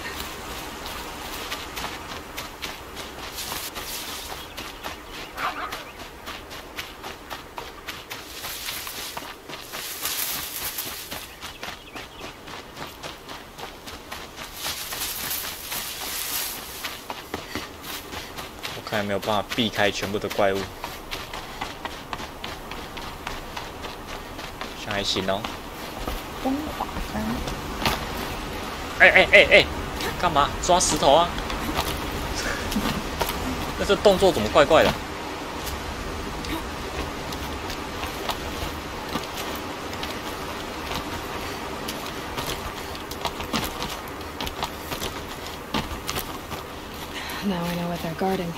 我看有没有办法避开全部的怪物，好像还行哦。风华山。哎，干嘛抓石头啊？那这动作怎么怪怪的？Now I know what they're guarding.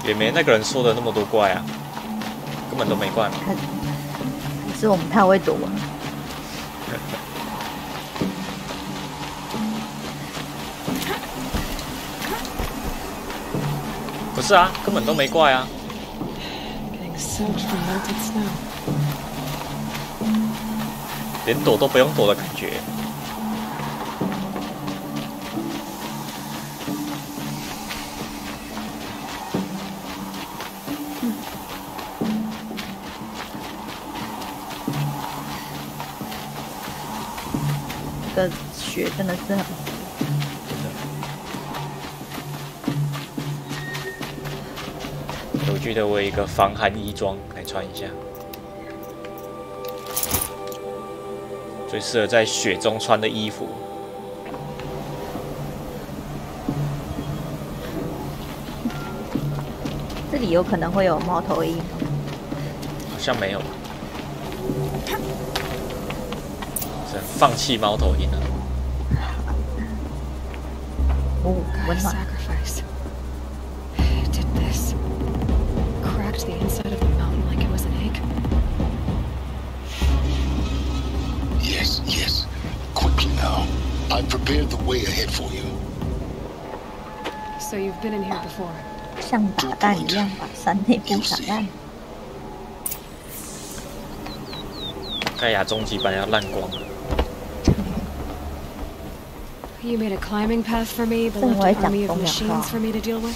也没那个人说的那么多怪啊，根本都没怪嘛。还是我们太会躲了。不是啊，根本都没怪啊。连躲都不用躲的感觉。这个雪真的是很。我觉得我有一个防寒衣装来穿一下，最适合在雪中穿的衣服。这里有可能会有猫头鹰，好像没有吧？是放弃猫头鹰了。哦，温暖。The inside of the mountain like it was an egg. Yes, yes. Quickly now. I've prepared the way ahead for you. So you've been in here before. 像打蛋一样把山内部打烂。盖亚终极版要烂光了。You made a climbing path for me, but left an army of machines for me to deal with.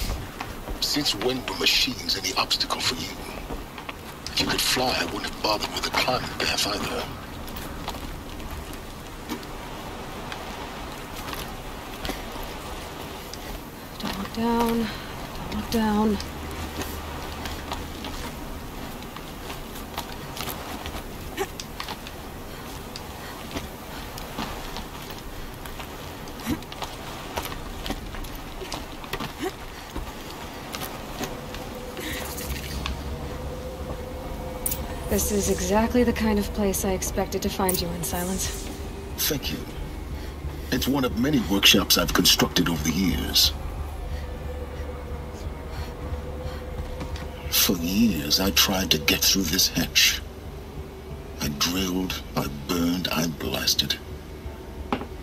Since when were machines any obstacle for you? If you could fly, I wouldn't have bothered with the climbing path either. Don't look down. Don't look down. This is exactly the kind of place I expected to find you in, Silence. Thank you. It's one of many workshops I've constructed over the years. For years, I tried to get through this hatch. I drilled, I burned, I blasted.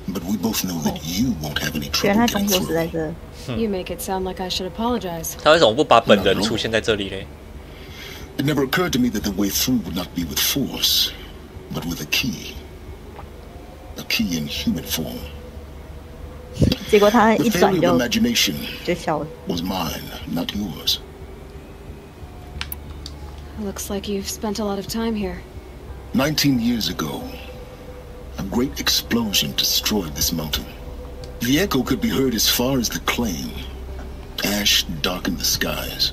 But we both know that you won't have any trouble getting through. You make it sound like I should apologize. 他为什么不把本人出现在这里嘞？ It never occurred to me that the way through would not be with force, but with a key. A key in human form. 结果他一转就 imagination 就笑了。 was mine, not yours. Looks like you've spent a lot of time here. 19 years ago, a great explosion destroyed this mountain. The echo could be heard as far as the claim. Ash darkened the skies.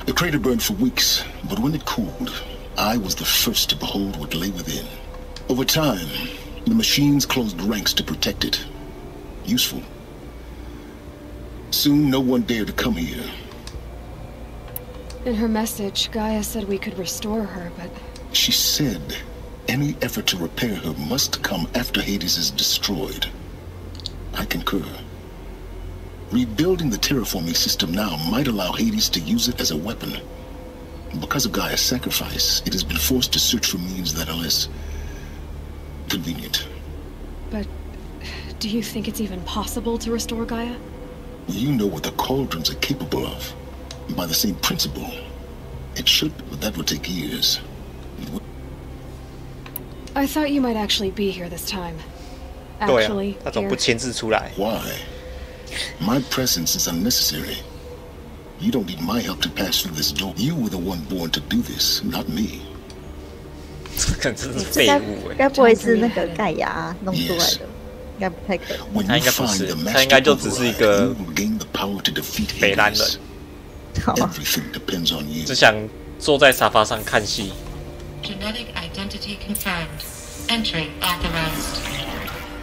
The crater burned for weeks, but when it cooled, I was the first to behold what lay within. Over time, the machines closed ranks to protect it. Useful. Soon, no one dared to come here. In her message, Gaia said we could restore her, but... She said any effort to repair her must come after Hades is destroyed. I concur. Rebuilding the terraforming system now might allow Hades to use it as a weapon. Because of Gaia's sacrifice, it has been forced to search for means that are less convenient. But do you think it's even possible to restore Gaia? You know what the cauldrons are capable of. By the same principle, it should, but that would take years. I thought you might actually be here this time. Actually, 他怎么不亲自出来？ Why? My presence is unnecessary. You don't need my help to pass through this door. You were the one born to do this, not me. 这真是废物哎！该不会是那个盖亚弄出来的？应该不太可能。他应该不是，他应该就只是一个北兰人，只想坐在沙发上看戏。Genetic identity confirmed. Entry authorized.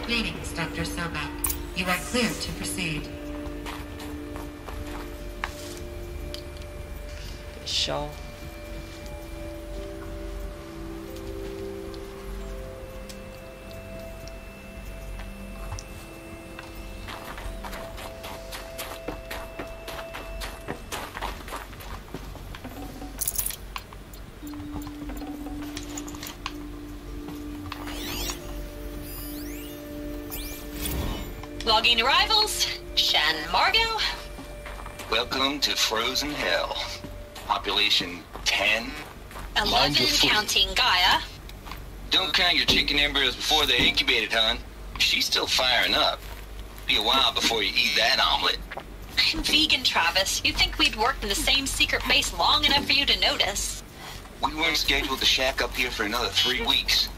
Greetings, Dr. Sobek. You are clear to proceed. 消。Logging arrivals. Shan Margot. Welcome to Frozen Hell. Population 10. 11 counting Gaia. Don't count your chicken embryos before they're incubated, hon. She's still firing up. Be a while before you eat that omelet. I'm vegan, Travis. You'd think we'd worked in the same secret base long enough for you to notice. We weren't scheduled to shack up here for another 3 weeks.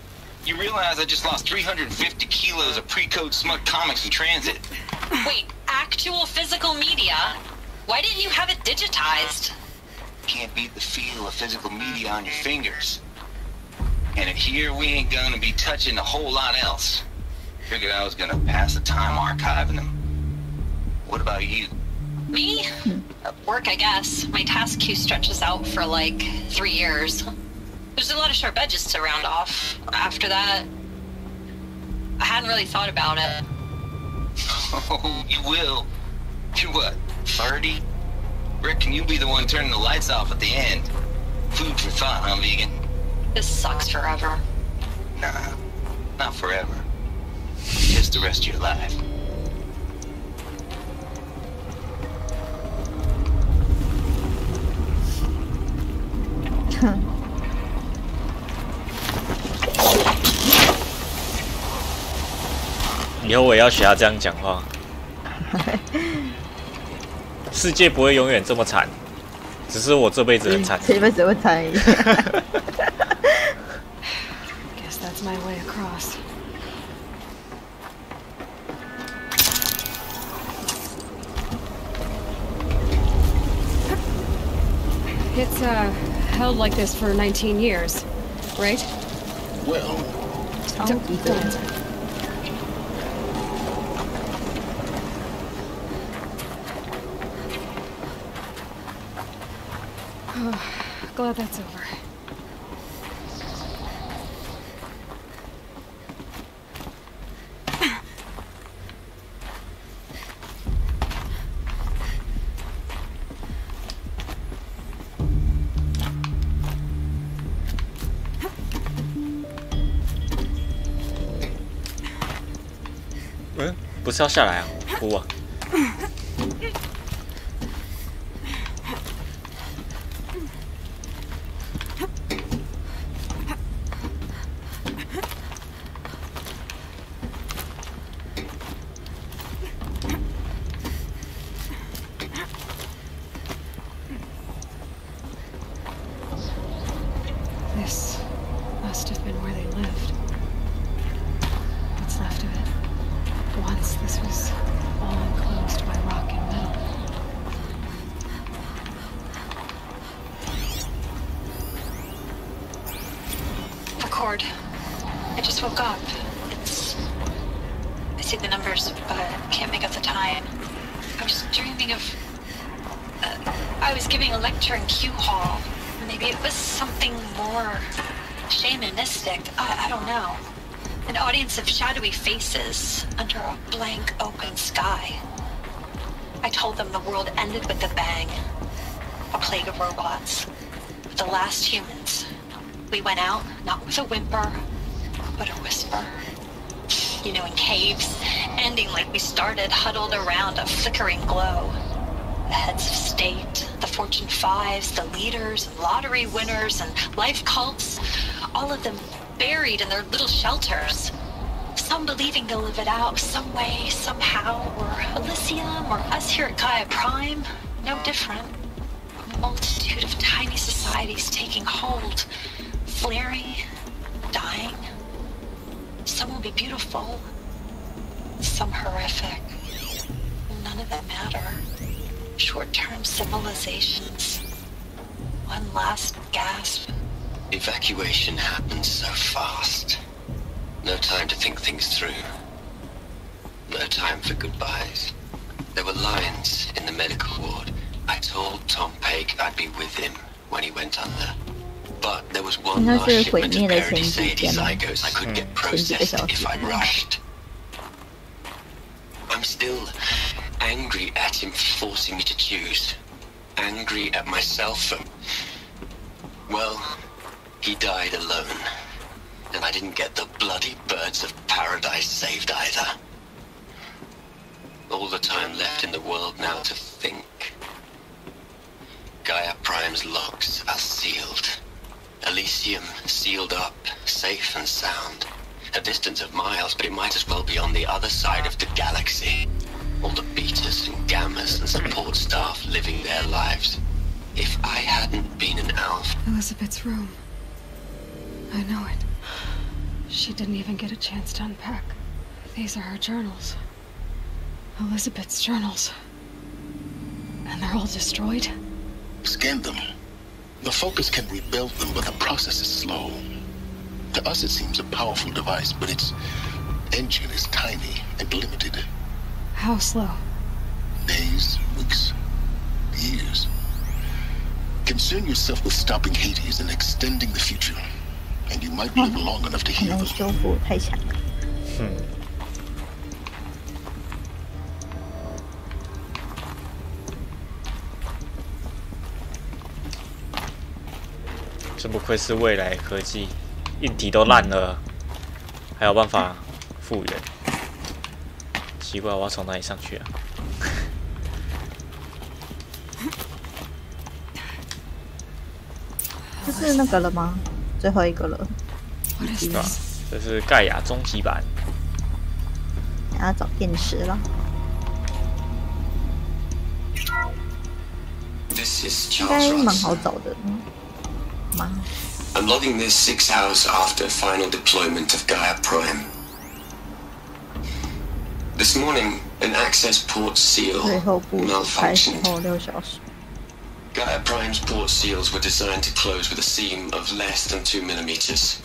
You realize I just lost 350 kilos of pre-code smut comics in transit. Wait, actual physical media? Why didn't you have it digitized? Can't beat the feel of physical media on your fingers. And here we ain't gonna be touching a whole lot else. Figured I was gonna pass the time archiving them. What about you? Me? Work, I guess. My task queue stretches out for like 3 years. There's a lot of sharp edges to round off. After that, I hadn't really thought about it. Oh, you will. You're what, 30? Reckon you'll be the one turning the lights off at the end. Food for thought, huh, vegan? This sucks forever. Nah, not forever. Just the rest of your life.以后我也要学他这样讲话。世界不会永远这么惨，只是我这辈子很惨。这辈子会惨一点。Guess that's my way across. It's held like this for 19 years, right? Well, Don't answer. Glad that's over.嗯，不是要下来啊？哭啊！ This must have been where they lived. What's left of it. Once this was all enclosed by rock and metal. Record. I just woke up. I see the numbers, but I can't make out the time. I was dreaming of... I was giving a lecture in Q Hall. Maybe it was something more shamanistic. I don't know. An audience of shadowy faces under a blank open sky. I told them the world ended with a bang. A plague of robots. The last humans. We went out, not with a whimper, but a whisper. You know, in caves, ending like we started, huddled around a flickering glow. The heads of state, the Fortune 5s, the leaders, lottery winners, and life cults, all of them buried in their little shelters. Some believing they'll live it out some way, somehow, or Elysium, or us here at Gaia Prime, no different. A multitude of tiny societies taking hold, flaring, dying. Some will be beautiful, some horrific. None of them matter. Short-term civilizations. One last gasp. Evacuation happened so fast. No time to think things through. No time for goodbyes. There were lines in the medical ward. I told Tom Pake I'd be with him when he went under. But there was one last shipment of Paradis zygotes I couldn't get processed if I rushed. I'm still angry at him for forcing me to choose. Angry at myself for... Well, he died alone. And I didn't get the bloody birds of paradise saved either. all the time left in the world now to think. Gaia Prime's locks are sealed. Elysium sealed up, safe and sound. A distance of miles, but it might as well be on the other side of the galaxy. All the betas and gammas and support staff living their lives. If I hadn't been an Alpha... Elizabeth's room. I know it. She didn't even get a chance to unpack. These are her journals. Elizabeth's journals. And they're all destroyed? Scan them. The Focus can rebuild them, but the process is slow. To us it seems a powerful device, but its engine is tiny and limited. How slow? Days, weeks, years. Concern yourself with stopping Hades and extending the future, and you might live long enough to heal them. 修复太强了。真不愧是未来科技，硬体都烂了，还有办法复原。奇怪，我要从哪里上去啊？这是那个了吗？最后一个了。对吧？这是盖亚终极版。然后找电池了。应该蛮好找的。吗？ I'm logging this 6 hours after final deployment of Gaia Prime. This morning, an access port seal malfunctioned. Gaia Prime's port seals were designed to close with a seam of less than 2 millimeters.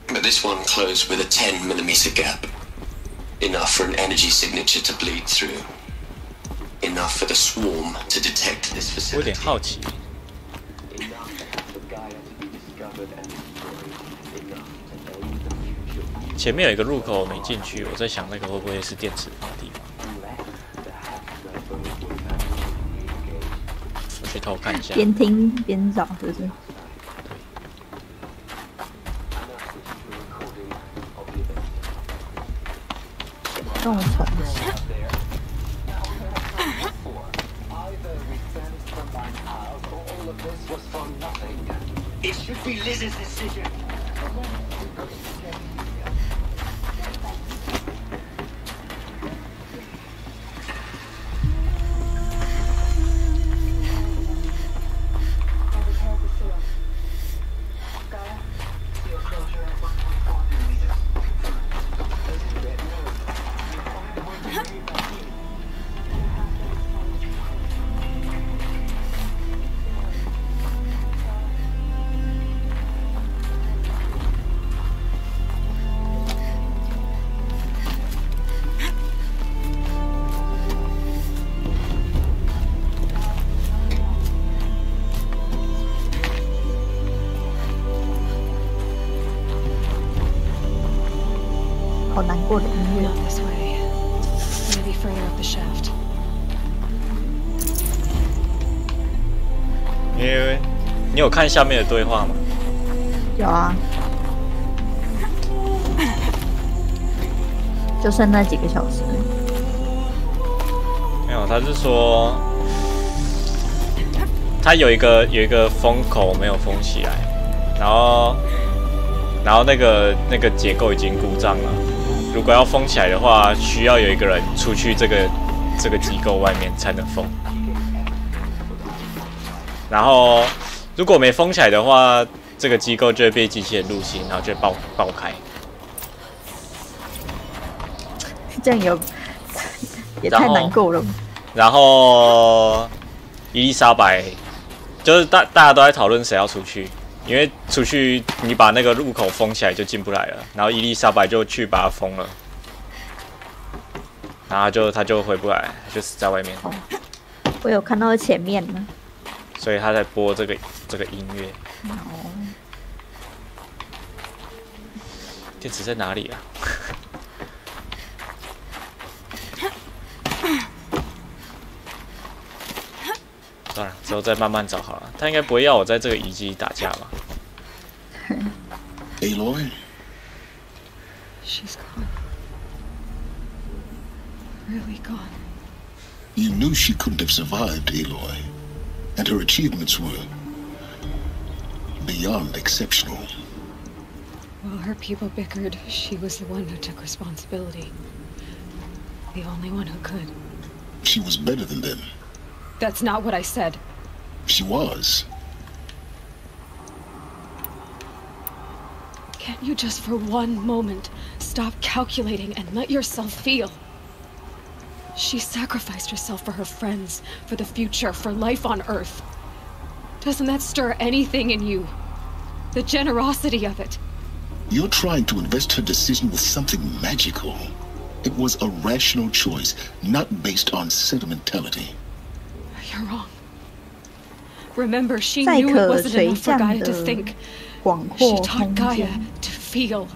But this one closed with a 10 millimeter gap. Enough for an energy signature to bleed through. Enough for the swarm to detect this facility. 我有点好奇。 前面有一个入口没进去，我在想那个会不会是电池放的地方？我去偷看一下。边听边找，是不是？众筹。It should be Liz's decision.好难过的音乐。 This way. Maybe further up the shaft. 你有看下面的对话吗？有啊，就剩那几个小时。没有，他是说他有一个封口没有封起来，然后那个结构已经故障了。如果要封起来的话，需要有一个人出去这个机构外面才能封。然后如果没封起来的话，这个机构就会被机器人入侵，然后就会爆开。这样也太难过了。然后伊丽莎白就是大家都在讨论谁要出去。 因为出去，你把那个入口封起来就进不来了。然后伊丽莎白就去把它封了，然后他就回不来，就死在外面。哦，我有看到前面呢。所以他在播这个音乐。哦。电池在哪里啊？算了，之后再慢慢找好了。他应该不会要我在这个遗迹打架吧 ？Aloy, she's gone. really gone. You knew she couldn't have survived, Aloy. And her achievements were beyond exceptional. While her people bickered, she was the one who took responsibility. The only one who could. She was better than them. That's not what I said. She was. Can't you just for one moment stop calculating and let yourself feel? She sacrificed herself for her friends, for the future, for life on Earth. Doesn't that stir anything in you? The generosity of it. You're trying to invest her decision with something magical. It was a rational choice, not based on sentimentality. You're wrong. Remember, she knew it wasn't enough for Gaia to think. She taught Gaia to feel,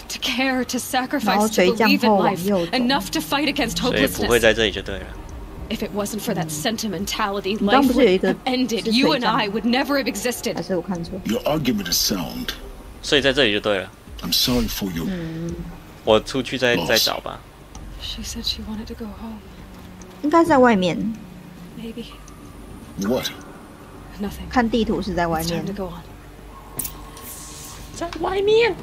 to care, to sacrifice, to believe in life, enough to fight against hopelessness. If it wasn't for that sentimentality, life would have ended. You and I would never have existed. Your argument is sound. 所以在这里就对了。 I'm sorry for you. 我出去再找吧。 She said she wanted to go home. 应该在外面。 Maybe. What? Nothing. 看地图是在外 It's 面 time to go on. 在外面。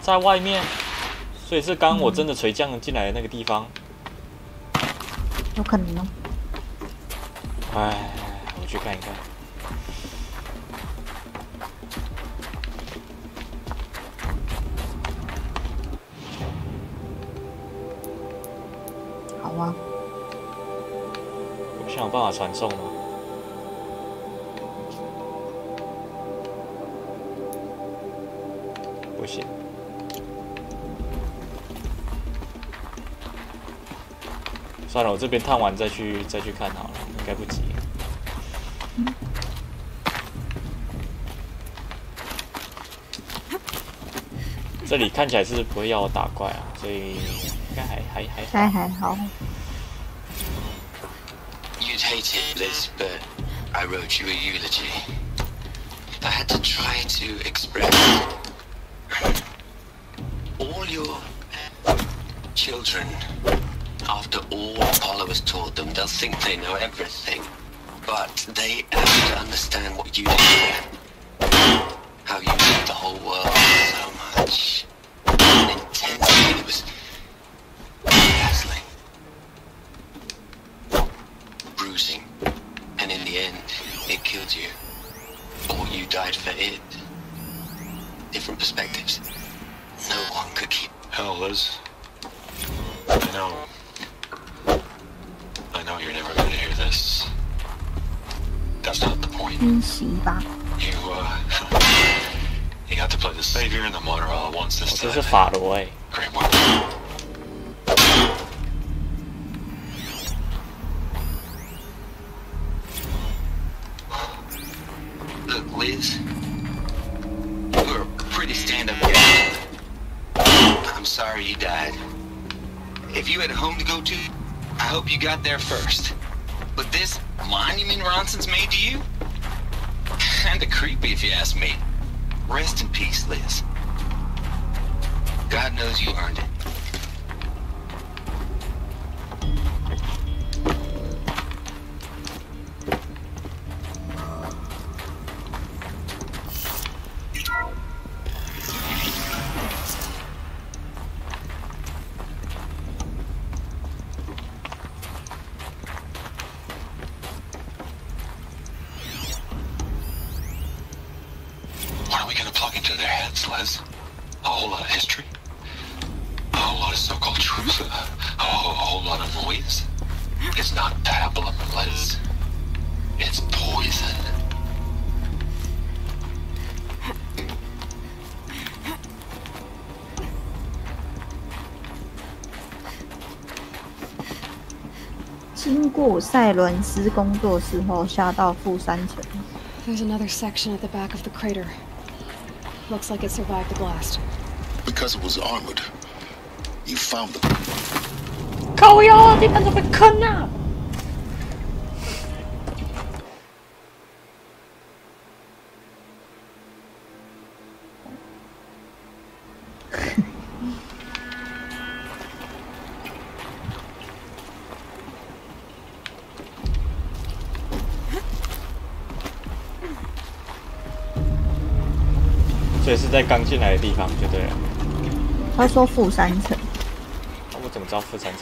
在外面，所以是刚我真的垂降进来的那个地方。有可能哦。哎，我去看一看。好啊。我现在有办法传送吗？不行。 算了，我这边探完再去看好了，应该不急。这里看起来是不会要我打怪啊，所以应该还好。You'd hate it, Liz, but I wrote you a eulogy. I had to try to express all your children. After all Apollo has taught them, they'll think they know everything. But they have to understand what you did. How you made the whole world so much. And intensely, it was dazzling. Bruising. And in the end, it killed you. Or you died for it. Different perspectives. No one could keep... Hell, Liz. I know. I know you're never going to hear this. That's not the point. You got to play the savior and the martyr all at once this time. 这是法罗哎。 Great work. Look, Liz. You were a pretty stand-up guy. I'm sorry you died. If you had a home to go to, I hope you got there first. But this monument Ronson's made to you? Kinda creepy if you ask me. Rest in peace, Liz. God knows you earned it. Liz. A whole lot of history. A whole lot of so-called truth. A whole lot of noise. It's not pablum, Liz. It's poison.经过塞伦斯工作室后，下到负3层。There's another section at the back of the crater. Looks like it survived the blast. Because it was armored. You found them. 靠腰，你们怎么坑啊？所以是在刚进来的地方就对了。他说负3层。我怎么知道负3层呢？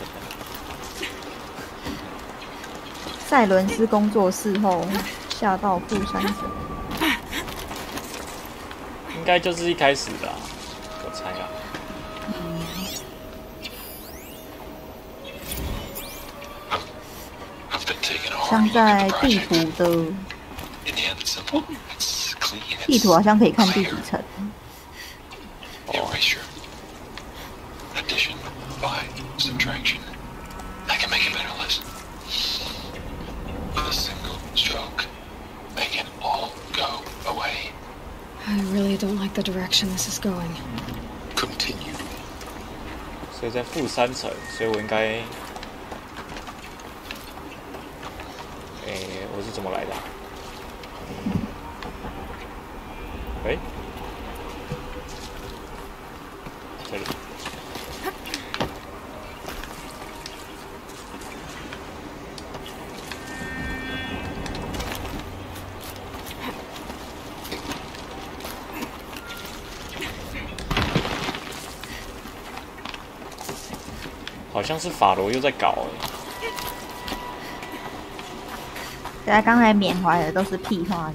塞伦斯工作室后下到负3层。应该就是一开始的、啊，我猜啊。像在地图的，地图好像可以看第几层。Addition by subtraction. I can make a better list. With a single stroke, make it all go away. I really don't like the direction this is going. Continue. 所以在负3层，所以我应该，我是怎么来的、啊？这里。好像是法罗又在搞大家刚才缅怀的都是屁话。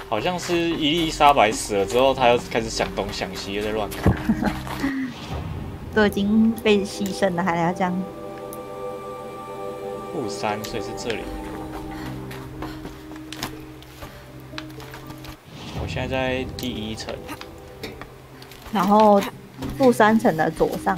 好像是伊丽莎白死了之后，他又开始想东想西，又在乱搞。都已经被牺牲了，还要这样？负3，所以是这里。我现在在第1层，然后负3层的左上。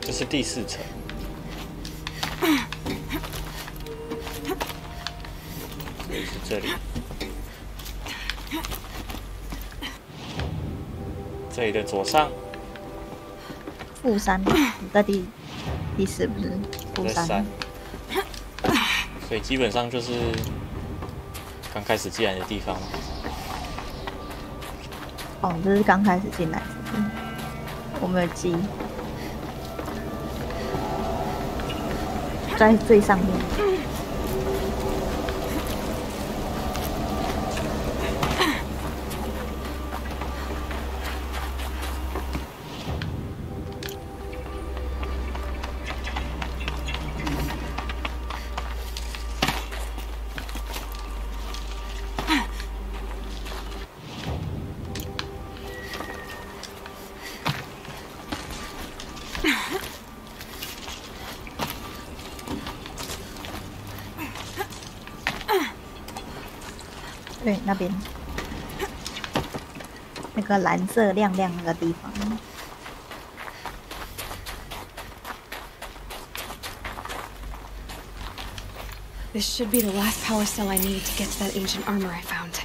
这是第4层。所以是这里。这里的左上。负3，你在第4不是？负3。所以基本上就是刚开始进来的地方。哦，这是刚开始进来。我没有记。在最上面。对，那边那个蓝色亮亮那个地方。This should be the last power cell I need to get to that ancient armor I found.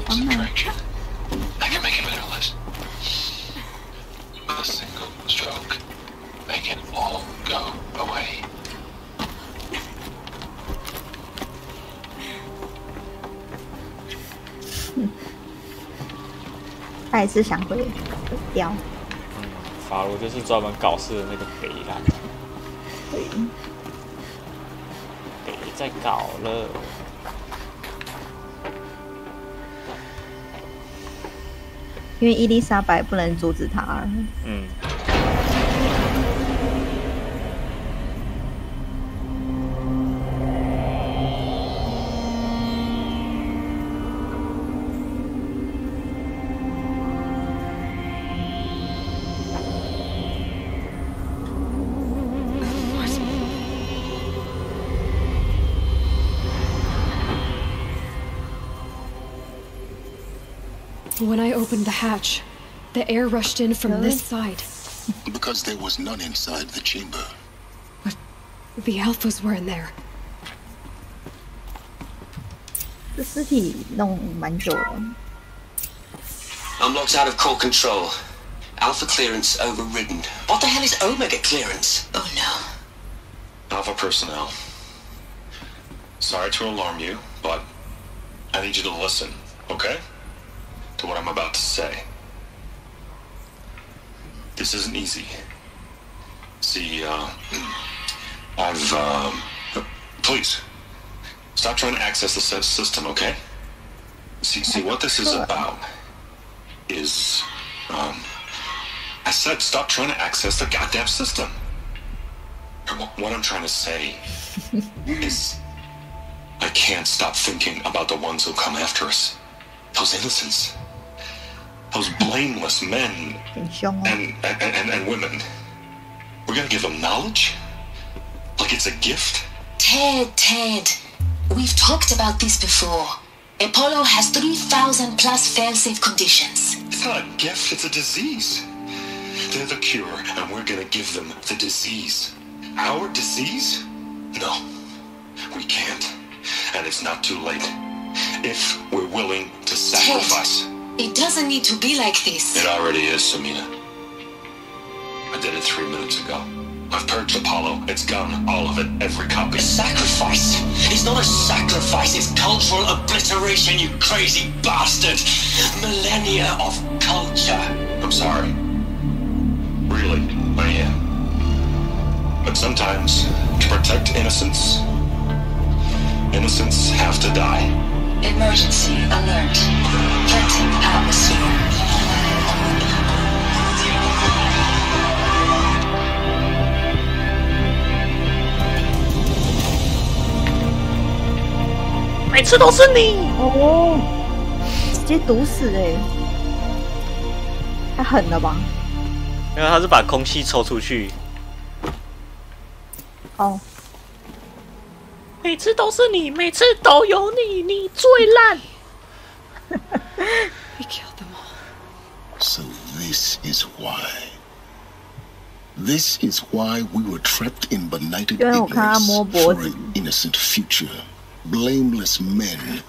concentration. I can make it better, Liz. With a single stroke, make it all go away. 他也是想毁掉。法罗就是专门搞事的那个北兰。对。北在搞了。因为伊丽莎白不能阻止他。嗯。When I opened the hatch, the air rushed in from this side. Because there was none inside the chamber. But the alphas were in there. 这尸体弄蛮久了。I'm locked out of core control. Alpha clearance overridden. What the hell is Omega clearance? Oh no. Alpha personnel. Sorry to alarm you, but I need you to listen, okay? To what I'm about to say. This isn't easy. See, please, stop trying to access the system, okay? See, what this is about is, I said stop trying to access the goddamn system. What I'm trying to say is, I can't stop thinking about the ones who come after us. Those innocents. Those blameless men and women. We're gonna give them knowledge? Like it's a gift? Ted. We've talked about this before. Apollo has 3,000 plus fail-safe conditions. It's not a gift, it's a disease. They're the cure, and we're gonna give them the disease. Our disease? No, we can't. And it's not too late. If we're willing to sacrifice. Ted, it doesn't need to be like this. It already is, Samina. I did it 3 minutes ago. I've purged Apollo. It's gone. All of it. Every copy. A sacrifice? It's not a sacrifice. It's cultural obliteration, you crazy bastard. Millennia of culture. I'm sorry. Really, I am. But sometimes, to protect innocence, innocents have to die. Emergency alert. Threatened atmosphere.每次都是你哦，直接毒死哎，太狠了吧！因为他是把空气抽出去。哦。每次都是你，每次都有你，你最烂。We killed them all. So this is why. This is why we were trapped in benighted ignorance for an innocent future. Blameless men.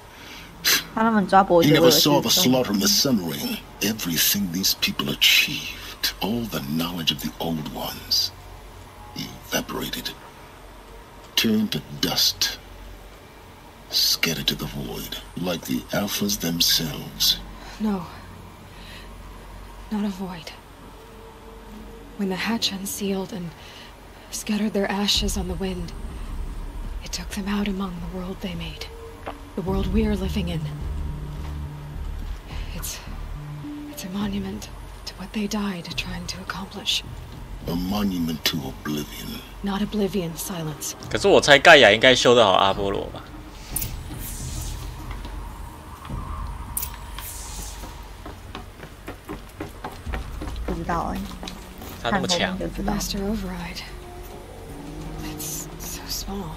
He never saw the slaughter in the Sun Ring. Everything these people achieved, all the knowledge of the old ones, evaporated. Turned to dust, scattered to the void, like the Alphas themselves. No. Not a void. When the hatch unsealed and scattered their ashes on the wind, it took them out among the world they made. The world we're living in. It's a monument to what they died trying to accomplish. A monument to oblivion. Not oblivion, silence. 可是我猜盖亚应该修得好阿波罗吧？不知道哎。他那么强。Master override. It's so small.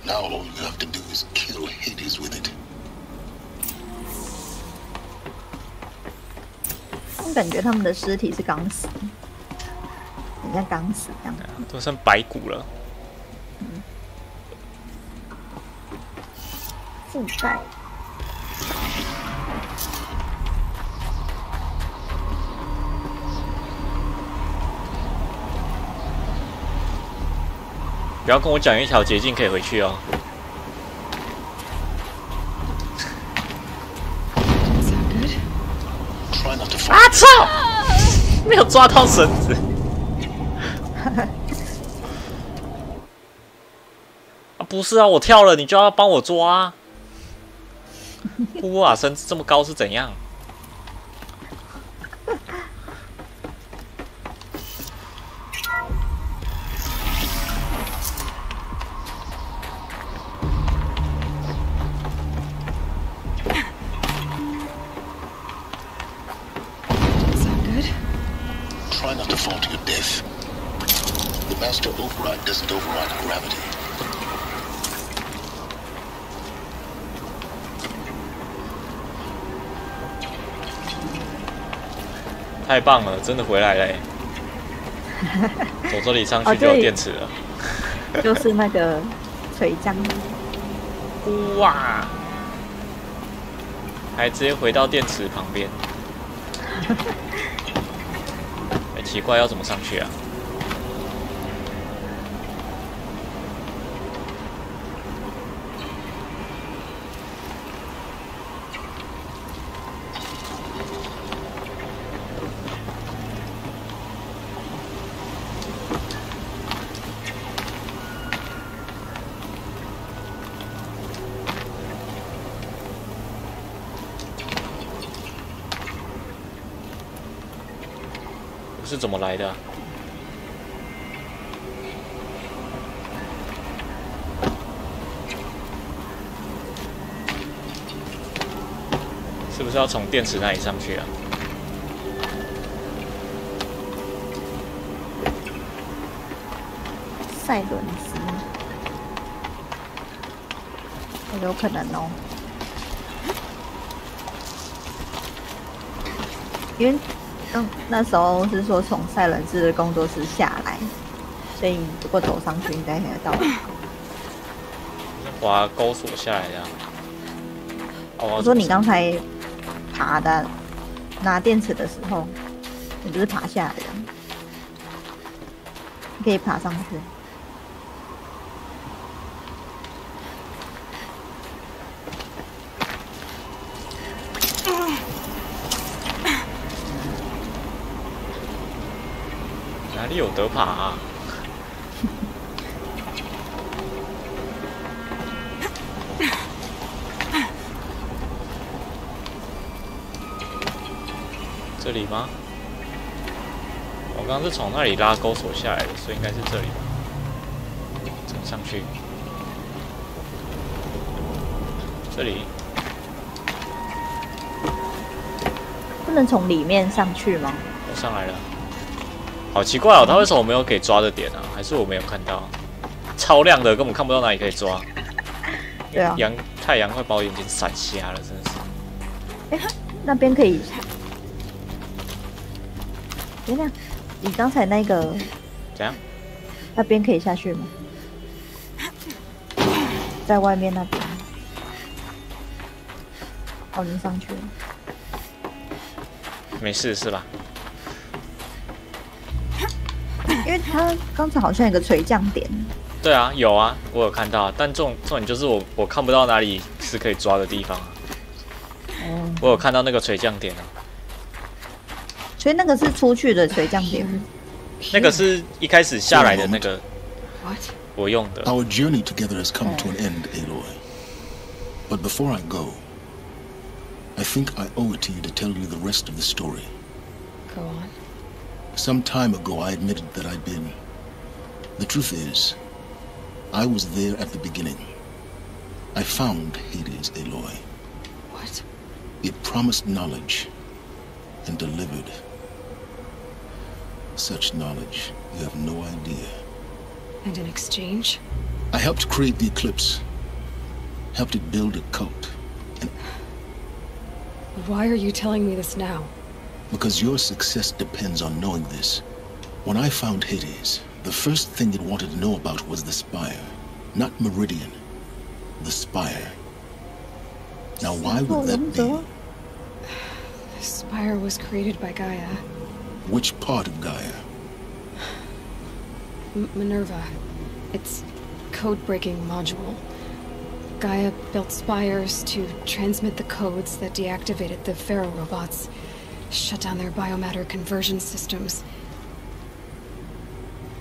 Now all you have to do is kill Hades with it. 我感觉他们的尸体是刚死。很像刚死这样，都剩白骨了。覆盖。不要跟我讲一条捷径可以回去哦。啊操！没有抓到绳子。啊不是啊，我跳了，你就要帮我抓啊。布布瓦绳子这么高是怎样？Try not to fall to your death. The master override doesn't override gravity. 太棒了，真的回来嘞！走这里上去就有电池了。就是那个垂降。哇！还直接回到电池旁边。奇怪，要怎么上去啊？是怎么来的啊？是不是要从电池那里上去啊？赛伦斯，有可能哦，因为。那时候是说从赛伦斯的工作室下来，所以如果走上去应该可以到。滑钩索下来的。我说你刚才爬的拿电池的时候，你不是爬下来的，你可以爬上去。哪里有得爬啊？这里吗？我刚刚是从那里拉钩索下来的，所以应该是这里吧。怎么上去？这里不能从里面上去吗？我上来了。好奇怪哦，他为什么没有给抓的点啊？还是我没有看到？超亮的，根本看不到哪里可以抓。对啊，太阳快把我眼睛闪瞎了，真的是。哎，那边可以。等等，你刚才那个怎样？那边可以下去吗？在外面那边。哦，你上去了。没事是吧？因为它刚才好像有个垂降点。对啊，有啊，我有看到，但重点就是我看不到哪里是可以抓的地方啊。我有看到那个垂降点啊。所以那个是出去的垂降点。那个是一开始下来的那个。我用的。Our journey together has come to an end, Aloy. But before I go, I think I owe it to you to tell you the rest of the story. Go on. Some time ago, I admitted that I'd been. The truth is, I was there at the beginning. I found Hades, Aloy. What? It promised knowledge and delivered. Such knowledge, you have no idea. And in exchange? I helped create the Eclipse. Helped it build a cult. And why are you telling me this now? Because your success depends on knowing this. When I found Hades, the first thing it wanted to know about was the Spire. Not Meridian. The Spire. Now why would that be? The Spire was created by Gaia. Which part of Gaia? Minerva. It's code-breaking module. Gaia built spires to transmit the codes that deactivated the Pharaoh robots, shut down their biomatter conversion systems.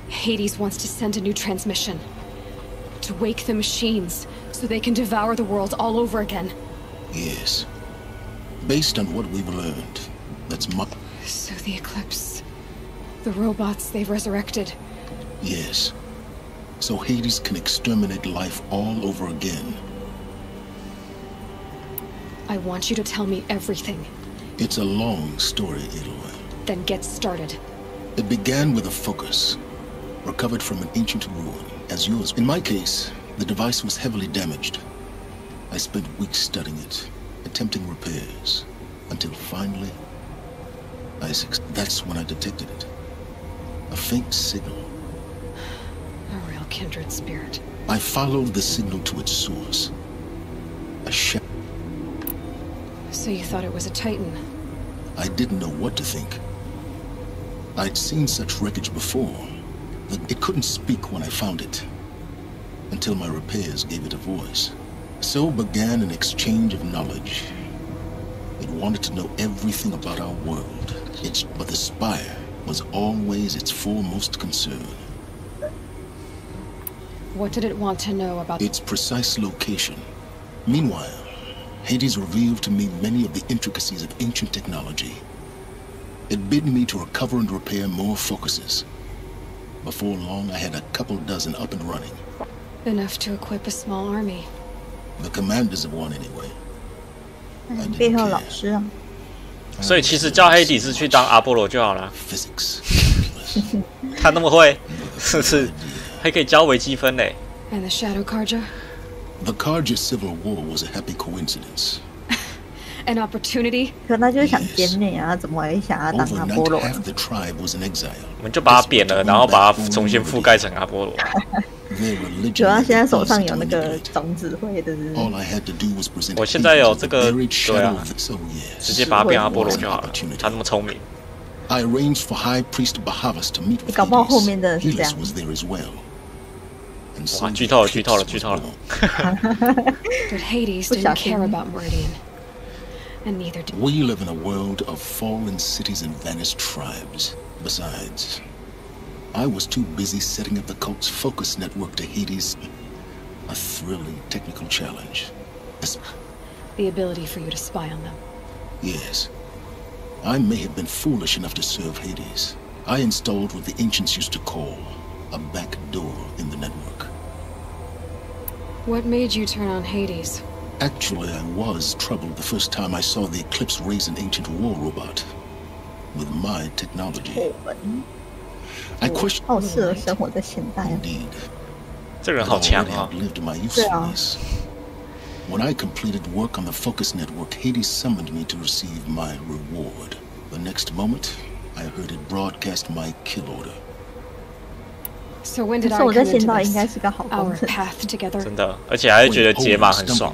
Hades wants to send a new transmission. To wake the machines, so they can devour the world all over again. Yes. Based on what we've learned, that's my... So the Eclipse... the robots they've resurrected. Yes. So Hades can exterminate life all over again. I want you to tell me everything. It's a long story, Aloy. Then get started. It began with a focus, recovered from an ancient ruin, as yours. In my case, the device was heavily damaged. I spent weeks studying it, attempting repairs, until finally, that's when I detected it. A faint signal. A real kindred spirit. I followed the signal to its source. A shadow. So you thought it was a Titan? I didn't know what to think. I'd seen such wreckage before. It couldn't speak when I found it, until my repairs gave it a voice. So began an exchange of knowledge. It wanted to know everything about our world. But the spire was always its foremost concern. What did it want to know about its precise location? Meanwhile, Hades revealed to me many of the intricacies of ancient technology. It bid me to recover and repair more focuses. Before long, I had a couple dozen up and running. Enough to equip a small army. The commanders of one, anyway. 背后老师啊。所以其实叫黑底是去当阿波罗就好了。他那么会，是不是？还可以教微积分嘞。And the Shadow Carja? The Carja civil war was a happy coincidence. An opportunity? 可他就是想歼灭啊，怎么会想要当阿波罗呢？我们就把它扁了，然后把它重新覆盖成阿波罗。主要现在手上有那个总指挥的是。我现在有这个，对啊，直接把它变阿波罗就好了。他那么聪明。I arranged for High Priest Bahavas to meet with搞不好后面的是这样。哇，剧透了，剧透了，剧透了。But Hades didn't care about Meridian. And neither did we live in a world of fallen cities and vanished tribes. Besides, I was too busy setting up the cult's focus network to Hades. A thrilling technical challenge. The ability for you to spy on them. Yes. I may have been foolish enough to serve Hades. I installed what the ancients used to call a back door in the network. What made you turn on Hades? Actually, I was troubled the first time I saw the Eclipse raise an ancient war robot with my technology. I questioned. 好适合生活在现代啊。Indeed. 这人好强啊！ outlived my usefulness. When I completed work on the focus network, Hades summoned me to receive my reward. The next moment, I heard it broadcast my kill order. So when did I come into this? Our path together. 真的，而且还是觉得解码很爽。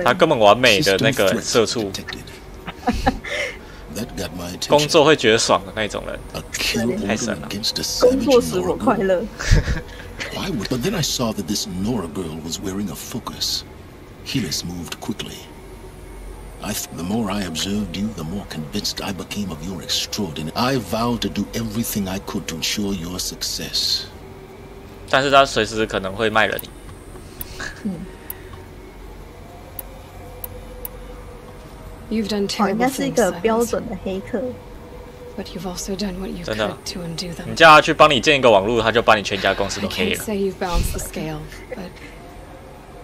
他根本完美的那个社畜，工作会觉得爽的那种人，太神了。工作使我快乐。But then I saw that this Nora girl was wearing a focus. Helis moved quickly. The more I observed you, the more convinced I became of your extraordinary. I vowed to do everything I could to ensure your success. 但是他随时可能会卖了你。You've done terrible 应该是一个 things, 标准的黑客。But you've also done what you 真的 could to undo them. 你叫他去帮你建一个网络，他就把你全家公司 I 都黑 can't 了。 say you've balanced the scale, but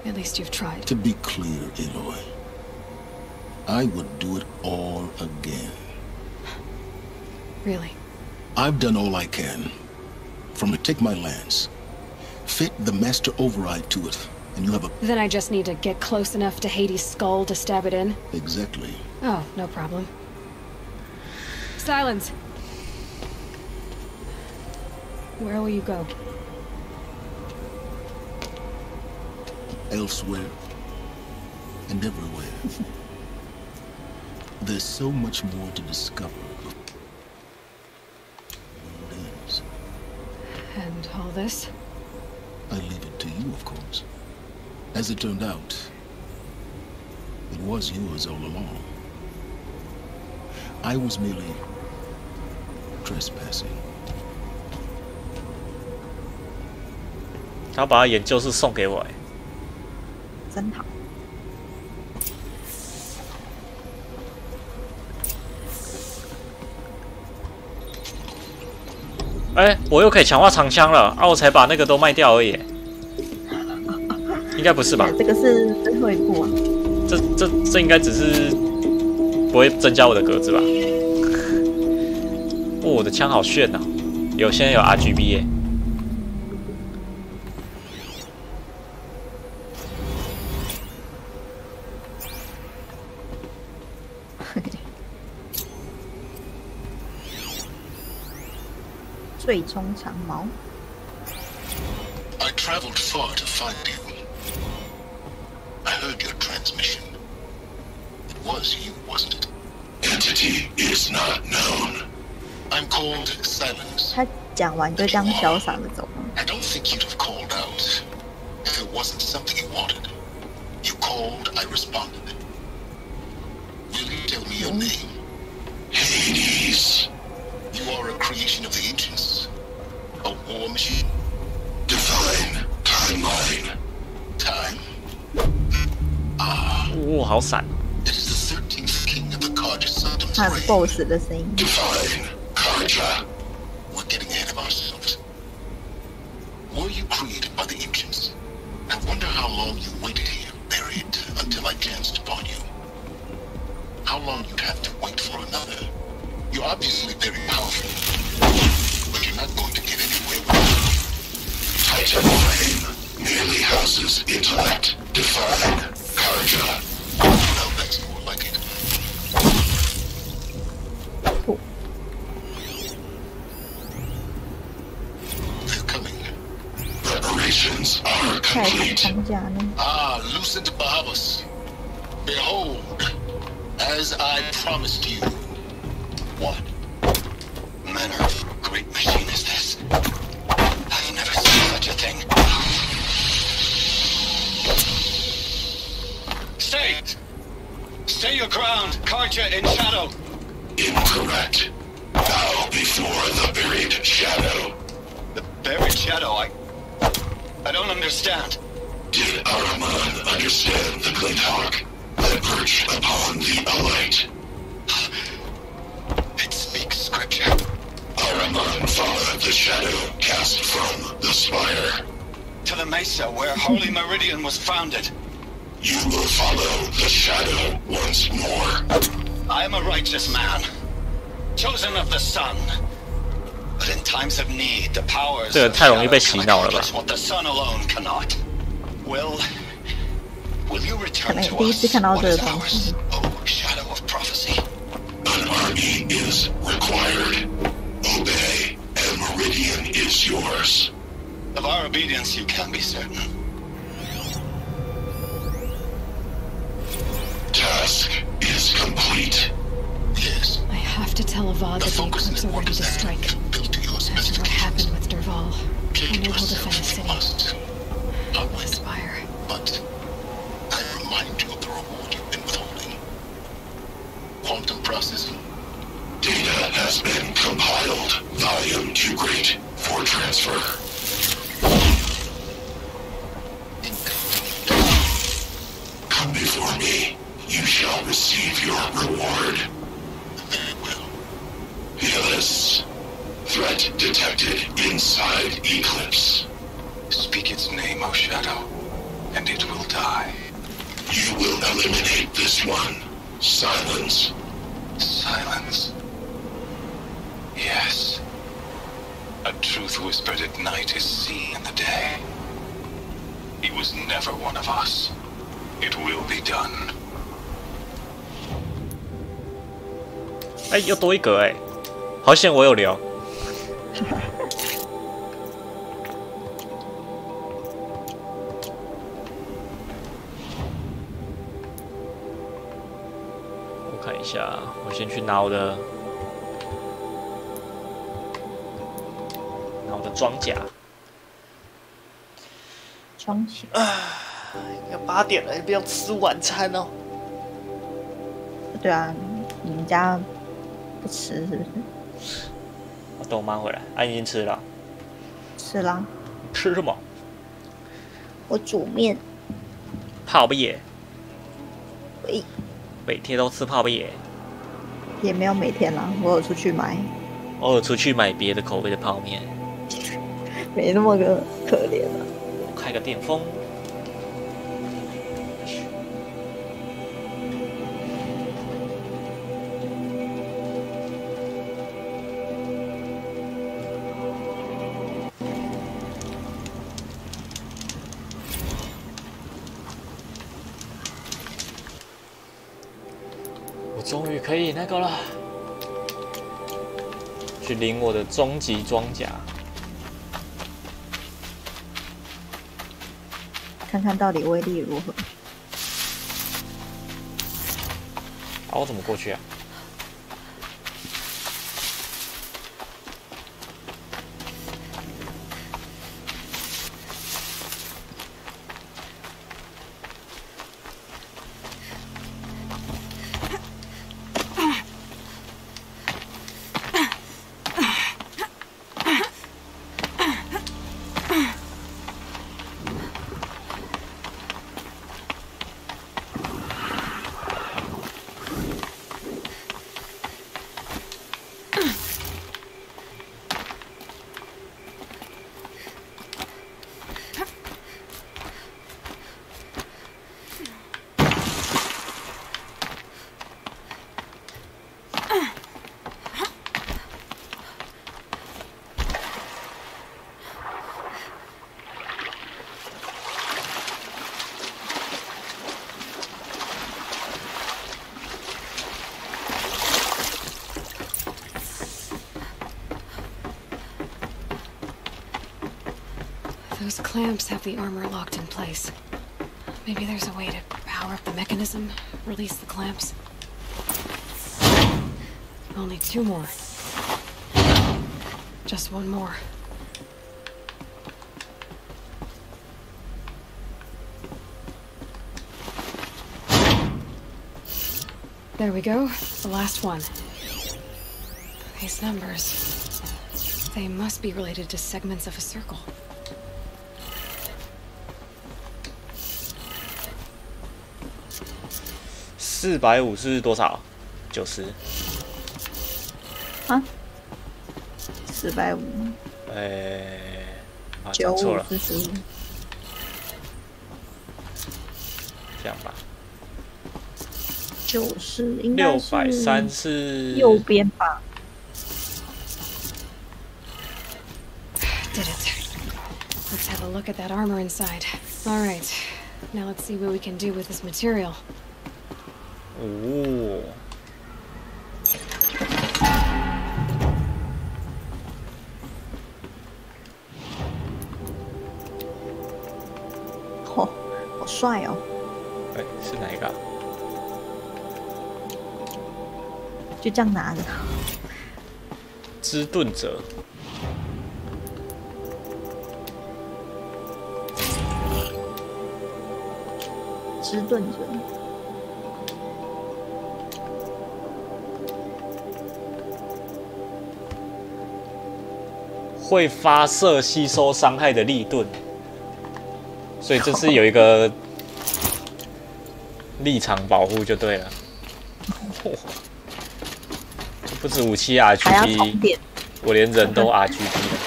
at least you've tried. To be clear, Aloy, I would do it all again. Really? I've done all I can. From to take my lance, fit the master override to it, and you have a... Then I just need to get close enough to Hades' skull to stab it in? Exactly. Oh, no problem. Silence! Where will you go? Elsewhere. And everywhere. There's so much more to discover. And all this? I leave it to you, of course. As it turned out, it was yours all along. I was merely trespassing. 他把研究室送给我，真好。我又可以强化长枪了啊！我才把那个都卖掉而已，应该不是吧？这个是最后一步啊。这应该只是不会增加我的格子吧？哦，我的枪好炫啊！现在有 RGB 耶。最冲长矛。I traveled far to find you. I heard your transmission. It was you, wasn't it? Entity is not known. I'm called Silence. 他讲完就这样潇洒的走了。I don't think you'd have called out if it wasn't something you wanted. You called, I responded. Will you tell me your name? Hades. You are a creation of the ancients. A war machine. Define timeline. Time. Ah. 哦，好闪。It is the 13th king of the Karja Sanctum's 他 reign. BOSS 的声音。Define Karja. We're getting ahead of ourselves. Were you created by the ancients? I wonder how long you waited here, buried, until I chanced upon you. How long you'd have to wait for another. You're obviously very powerful, but you're not going to get anywhere with it. Titan flame merely houses intellect. Define Karja. Well, that's more like it. They're coming. Preparations are complete. Ah, lucent Bahavas. Behold, as I promised you. What manner of great machine is this? I've never seen such a thing. Stay! Stay your ground, Karja in shadow. Incorrect. Bow before the buried shadow. The buried shadow? I don't understand. Did Araman understand the glint hawk that perched upon the alight? It speaks scripture. Araman followed the shadow cast from the spire. To the mesa where Holy Meridian was founded. You will follow the shadow once more. I am a righteous man, chosen of the sun. But in times of need, the powers 这个太容易被洗脑了吧？ what the sun alone cannot. Will you return to 第一次 us 看到 what 这 is 个东 ours? 西。 Oh, shadow of prophecy. An army is required. Obey, and Meridian is yours. Of our obedience, you can be certain. Task is complete. Yes. I have to tell Avad that the Eclipse are ready to strike. After what happened with Derval, I know he'll defend the city. The Spire. But I remind you of the reward you've been withholding. Quantum processing. Data has been compiled. Volume too great for transfer. Come before me. You shall receive your reward. Very well. Yes. Threat detected inside Eclipse. Speak its name, O Shadow, and it will die. You will eliminate this one. Silence. Silence. Yes. A truth whispered at night is seen in the day. He was never one of us. It will be done. 又多一格好险我有留。我看一下，我先去拿我的装甲。双喜。要8点了，不要吃晚餐哦。对啊，你们家不吃是不是？我等我妈回来，已经吃了。吃啦。吃什么？我煮面。泡面。喂。每天都吃泡面。也没有每天啦，我有出去买。偶尔出去买别的口味的泡面。没那么个可怜啊。我开个电风。终于可以那个了，去领我的终极装甲，看看到底威力如何。啊，我怎么过去啊？Those clamps have the armor locked in place. Maybe there's a way to power up the mechanism, release the clamps. Only 2 more. Just 1 more. There we go. The last one. These numbers. They must be related to segments of a circle. 450是多少？90。啊？450。讲错了。95。这样吧。90应该是。630是右边吧。Did it. Let's have a look at that armor inside. All right. Now let's see what we can do with this material. 哦，好帅哦！哎，是哪一个？就这样拿着。知盾者。知盾者。会发射吸收伤害的利盾，所以这是有一个立场保护就对了。不止武器 RGB， 我连人都 RGB 了。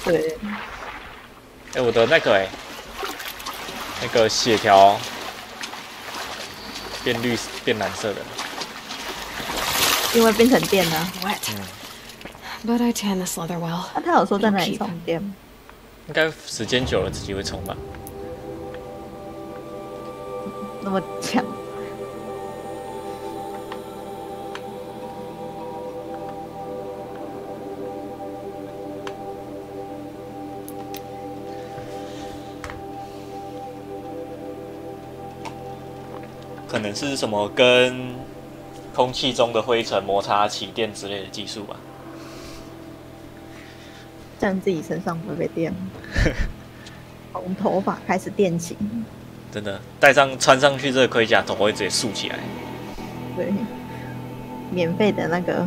对。哎，我的那个那个血条变蓝色的，因为变成电了。But I tan this leather well. 那他有说在哪里充电吗？应该时间久了自己会充吧。那么强。可能是什么跟空气中的灰尘摩擦起电之类的技术吧。这样自己身上不会被电吗？从头发开始垫起。真的，穿上去这个盔甲，头会直接竖起来。对，免费的那个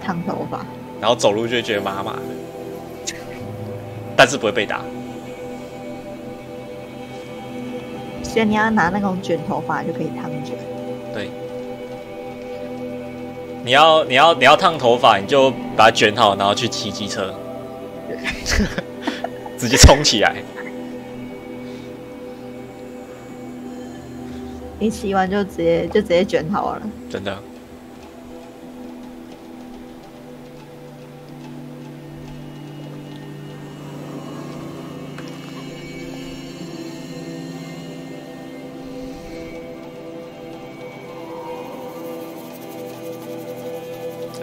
烫头发。然后走路就会觉得麻麻的，但是不会被打。所以你要拿那种卷头发就可以烫卷。对，你要烫头发，你就把它卷好，然后去骑机车，直接冲起来。你洗完就直接卷好了。真的。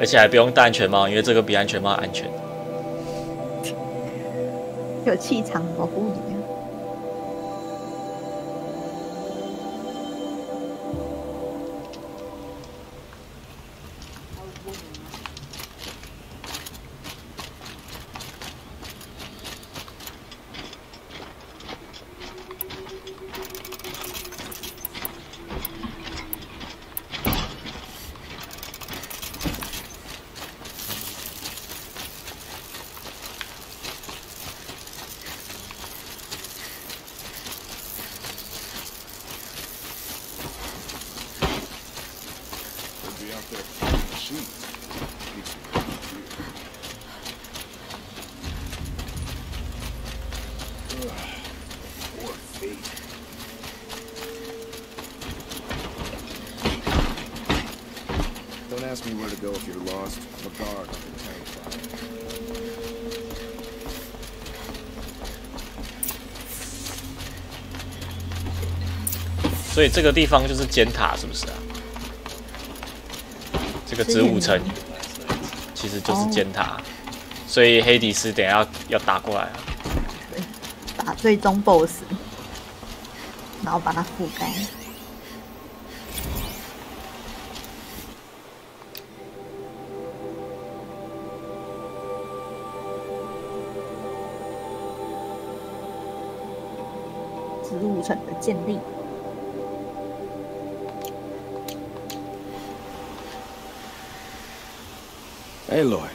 而且还不用戴安全帽，因为这个比安全帽安全。有气场保护你。Don't ask me where to go if you're lost. I'm a guard on the tank fire. 所以这个地方就是尖塔，是不是啊？这个子午城其实就是尖塔，所以黑迪斯等一下要打过来啊。打最终 BOSS， 然后把它覆盖。子午城的建立。Aloy,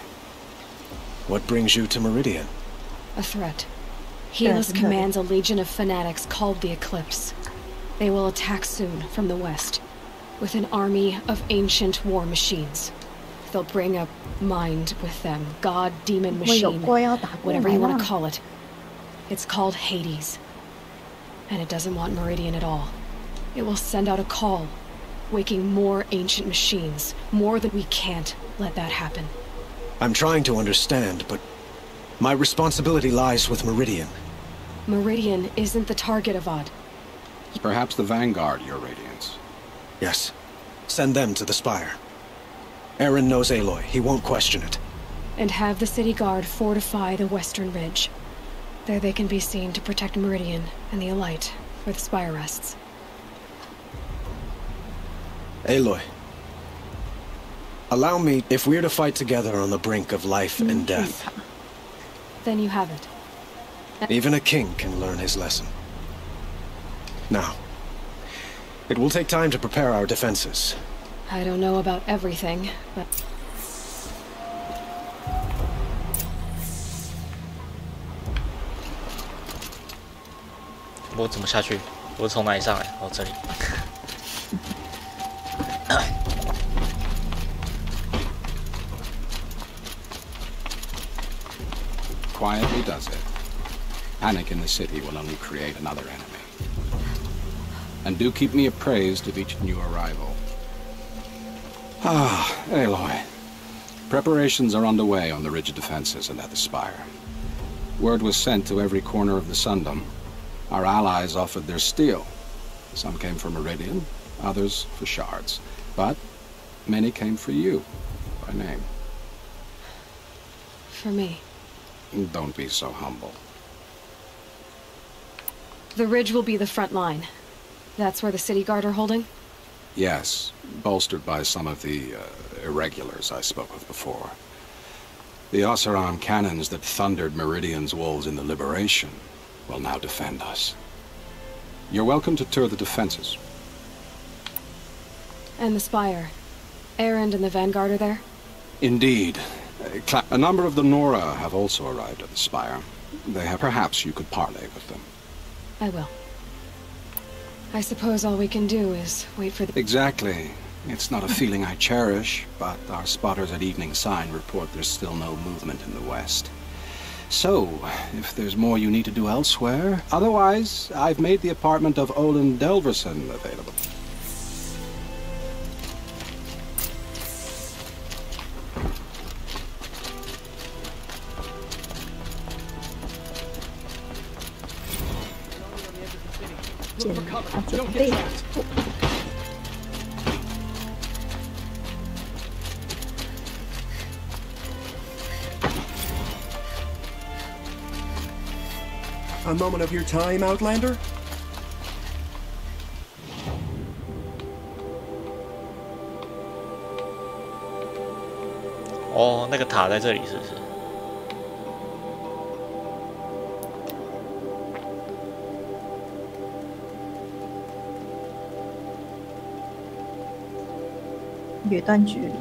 what brings you to Meridian? A threat. Helis commands a legion of fanatics called the Eclipse. They will attack soon from the west, with an army of ancient war machines. They'll bring a mind with them, god, demon, machine, whatever you want to call it. It's called Hades. And it doesn't want Meridian at all. It will send out a call, waking more ancient machines, more than we can't let that happen. I'm trying to understand, but my responsibility lies with Meridian. Meridian isn't the target, Avad. Perhaps the Vanguard, Your Radiance. Yes. Send them to the spire. Aaron knows Aloy. He won't question it. And have the city guard fortify the western ridge. There they can be seen to protect Meridian and the Elite, where the spire rests. Aloy. Allow me, if we're to fight together on the brink of life and death. Then you have it. Even a king can learn his lesson. Now, it will take time to prepare our defenses. I don't know about everything, but...我怎么下去？我从哪里上来？哦，这里。Quietly does it. Panic in the city will only create another enemy. And do keep me appraised of each new arrival. Ah, Aloy. Preparations are underway on the ridge defenses and at the spire. Word was sent to every corner of the Sundom. Our allies offered their steel. Some came for Meridian, others for shards. But many came for you, by name. For me. Don't be so humble. The ridge will be the front line. That's where the city guard are holding? Yes, bolstered by some of the irregulars I spoke of before. The Oseram cannons that thundered Meridian's wolves in the Liberation will now defend us. You're welcome to tour the defenses. And the spire. Erend and the Vanguard are there? Indeed. A number of the Nora have also arrived at the spire. Perhaps you could parley with them. I will. I suppose all we can do is wait for the... Exactly. It's not a feeling I cherish, but our spotters at Evening Sign report there's still no movement in the west. So, if there's more you need to do elsewhere, otherwise, I've made the apartment of Olin Delverson available. A moment of your time, Outlander?哦，那个塔在这里是不是？有一段距离。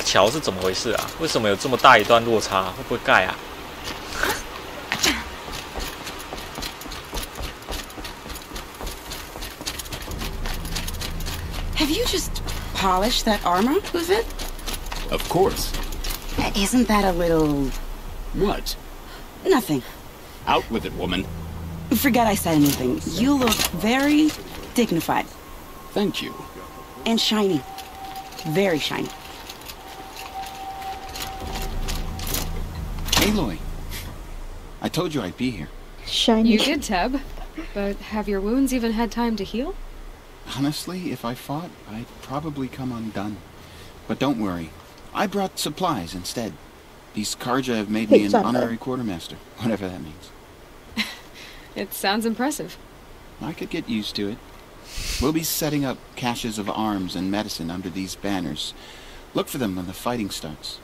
桥是怎么回事啊？为什么有这么大一段落差？会不会盖啊？ Have you just polished that armor with it? Of course. Isn't that a little... What? Nothing. Out with it, woman. Forget I said anything. You look very dignified. Thank you. And shiny. Very shiny. Aloy, I told you I'd be here. Shiny. You did, Teb. But have your wounds even had time to heal? Honestly, if I fought, I'd probably come undone. But don't worry. I brought supplies instead. These Karja have made me an honorary quartermaster, whatever that means. It sounds impressive. I could get used to it. We'll be setting up caches of arms and medicine under these banners. Look for them when the fighting starts.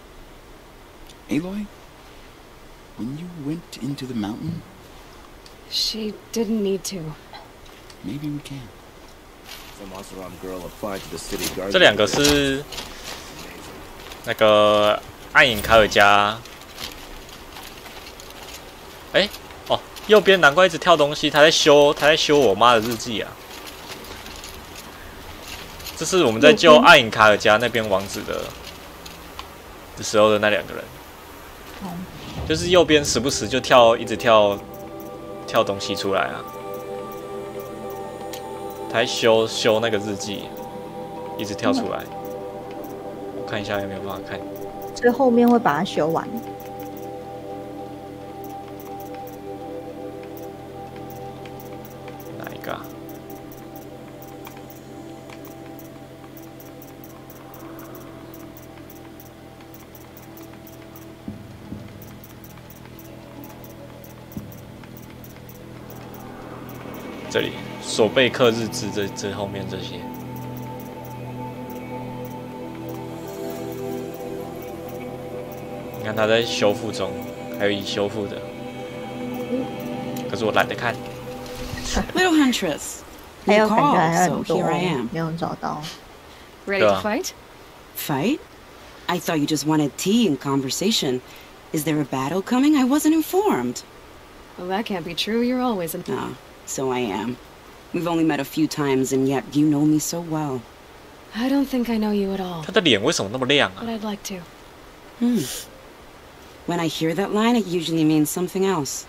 Aloy, when you went into the mountain... She didn't need to. Maybe we can. 这两个是那个暗影凯尔加。哎，哦，右边难怪一直跳东西，他在修我妈的日记啊。这是我们在救暗影凯尔加那边王子的时候的那两个人。就是右边时不时就一直跳东西出来啊。 他修那个日记，一直跳出来。我看一下有没有办法看。所以后面会把它修完。哪一个啊？这里。 索贝克日志这后面这些，你看他在修复中，还有已修复的，可是我懒得看。Little Huntress, 还有感觉还 so 很多 here I am. 没有找到。 Ready to fight? Fight? I thought you just wanted tea and conversation. Is there a battle coming? I wasn't informed. Well, that can't be true. You're always in. Ah, so I am. We've only met a few times, and yet you know me so well. I don't think I know you at all. 他的脸为什么那么亮啊 But I'd like to. When I hear that line, it usually means something else.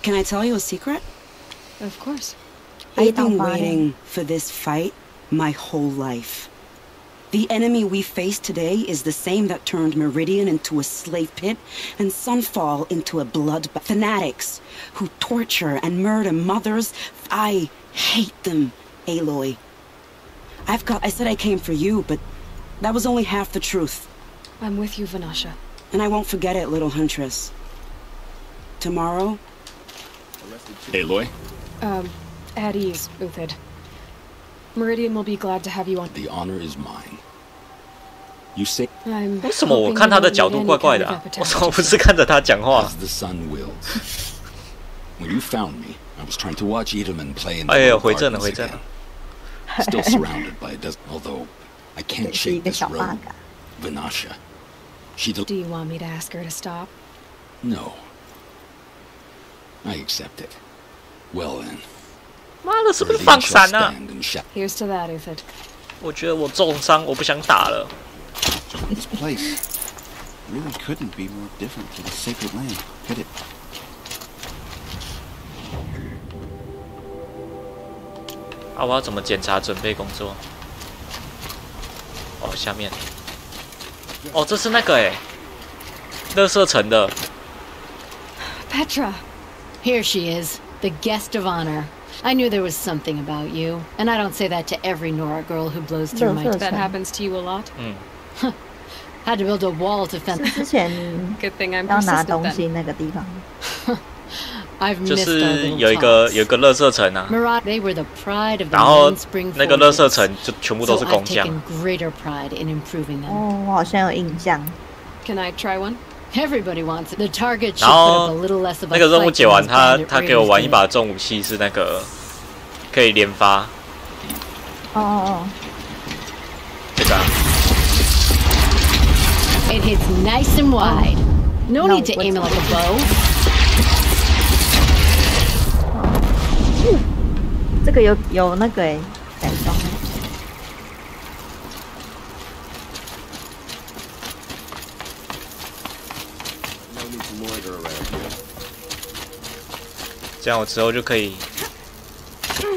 Can I tell you a secret? Of course. I've been waiting for this fight my whole life. The enemy we face today is the same that turned Meridian into a slave pit and Sunfall into a bloodbath. Fanatics who torture and murder mothers. I hate them, Aloy. I said I came for you, but that was only half the truth. I'm with you, Vanasha. And I won't forget it, little Huntress. tomorrow? Aloy? At ease, Uthid. Meridian will be glad to have you on. The honor is mine. You say? 为什么我看他的角度怪怪的啊？我怎么不是看着他讲话 As the sun wills. When you found me, I was trying to watch Edelman play in the 哎呀， Royal 回正了， Gardens 回正了。 again. Still surrounded by a dozen, although I can't shake this rogue, Vinasha. Do you want me to ask her to stop? No. I accept it. Well then. 妈的，是不是放闪啊？ Here's to that, Uthid. 我觉得我重伤，我不想打了。 This place really couldn't be more different to the sacred land, could it? 啊，我要怎么检查准备工作？哦，下面。哦，这是那个哎，垃圾城的。Petra, here she is, the guest of honor. I knew there was something about you, and I don't say that to every Nora girl who blows through my. That happens to you a lot. Had to build a wall to fence. 之前 Good thing I'm 要拿 persistent 东 then. 西那个地方。 I've 就 missed 是 our little 有一个 talks. 垃圾城啊， They were the pride of the 然后 Mainspring 那个垃圾 Forges. 城就全部都 So 是 I've 工匠。 taken greater pride in improving them. 哦，我好像有印象。 Can I try one? Everybody wants it. The target should 然 put 后 up a little less of 那 a 个任务 fight 解 than 完， those 他 bandit 给我 raiders 玩一 did. 把重武器，是那个可以连发。哦，这个啊。 It hits nice and wide. No need to aim it like a bow. 这个有那个哎改装。这样我之后就可以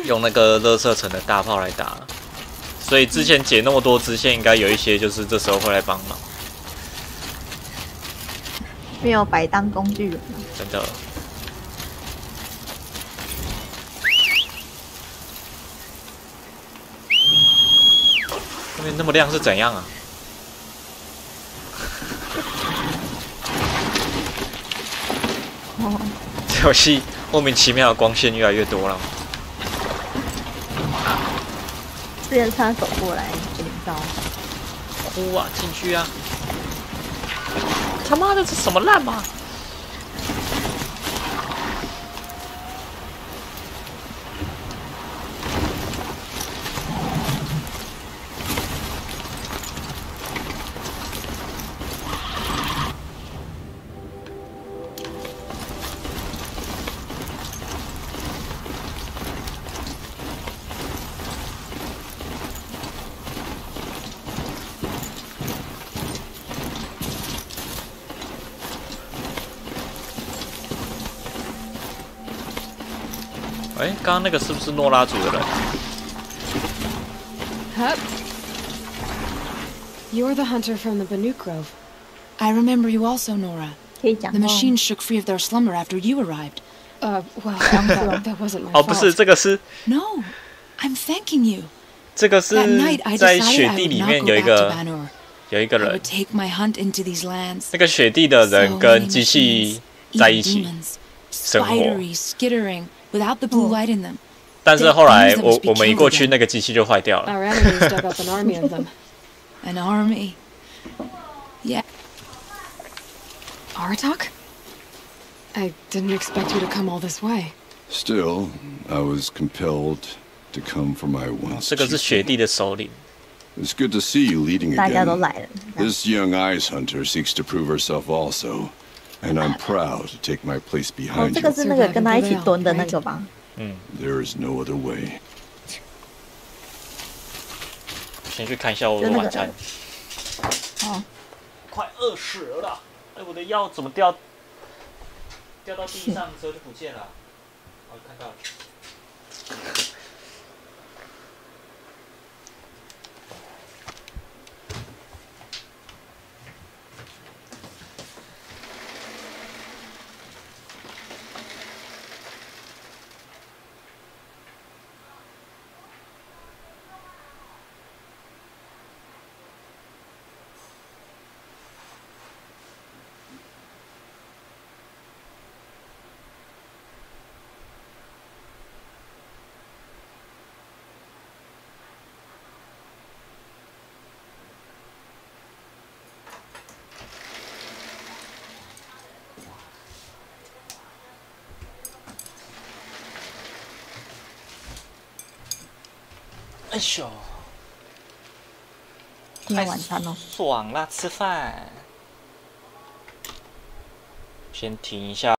用那个垃圾城的大炮来打了。所以之前解那么多支线，应该有一些就是这时候会来帮忙。没有白当工具人了。真的。后面那么亮是怎样啊？哦，这游戏莫名其妙的光线越来越多了。之前他走过来给你照。哭啊，进去啊！他妈的，这什么烂嘛！哎，刚刚那个是不是诺拉族的人？ Hup. You're the hunter from the Banuk Grove. I remember you also, Nora. 可以讲 The machines shook free of their slumber after you arrived. Well, that wasn't my 哦， fault. 不是，这个是 No, I'm thanking you. 这个是 That night I 在 decided 雪 I 地 would 里 not 面 go 有一 back to 个 Banur. 有一个 I 人 would，take my hunt into these lands. 那个雪地的人 So 跟 many 机器 machines, 在一 even 起 demons, 生活， spidery, skittering, without the blue light in them. 但是后来 They 我 used them to 我们一 be 过去， killed 那个机器就坏掉了。 Our enemies dug up an army of them. An army. Yeah. Artok? I didn't expect you to come all this way. Still, I was compelled to come for my once. 这个是雪地的首领。 It's good to see you leading 大家都 again. 来了。 This young ice hunter seeks to prove herself also, and I'm proud to take my place 哦， behind 这个 you. 是那个跟他一起蹲的那个吧？ There is no other way. 先去看一下我的晚餐。哦，快饿死了！哎，我的药怎么掉到地上之后就不见了？哦，看到了。哎呦，今天晚餐哦，爽啦，吃饭。先停一下。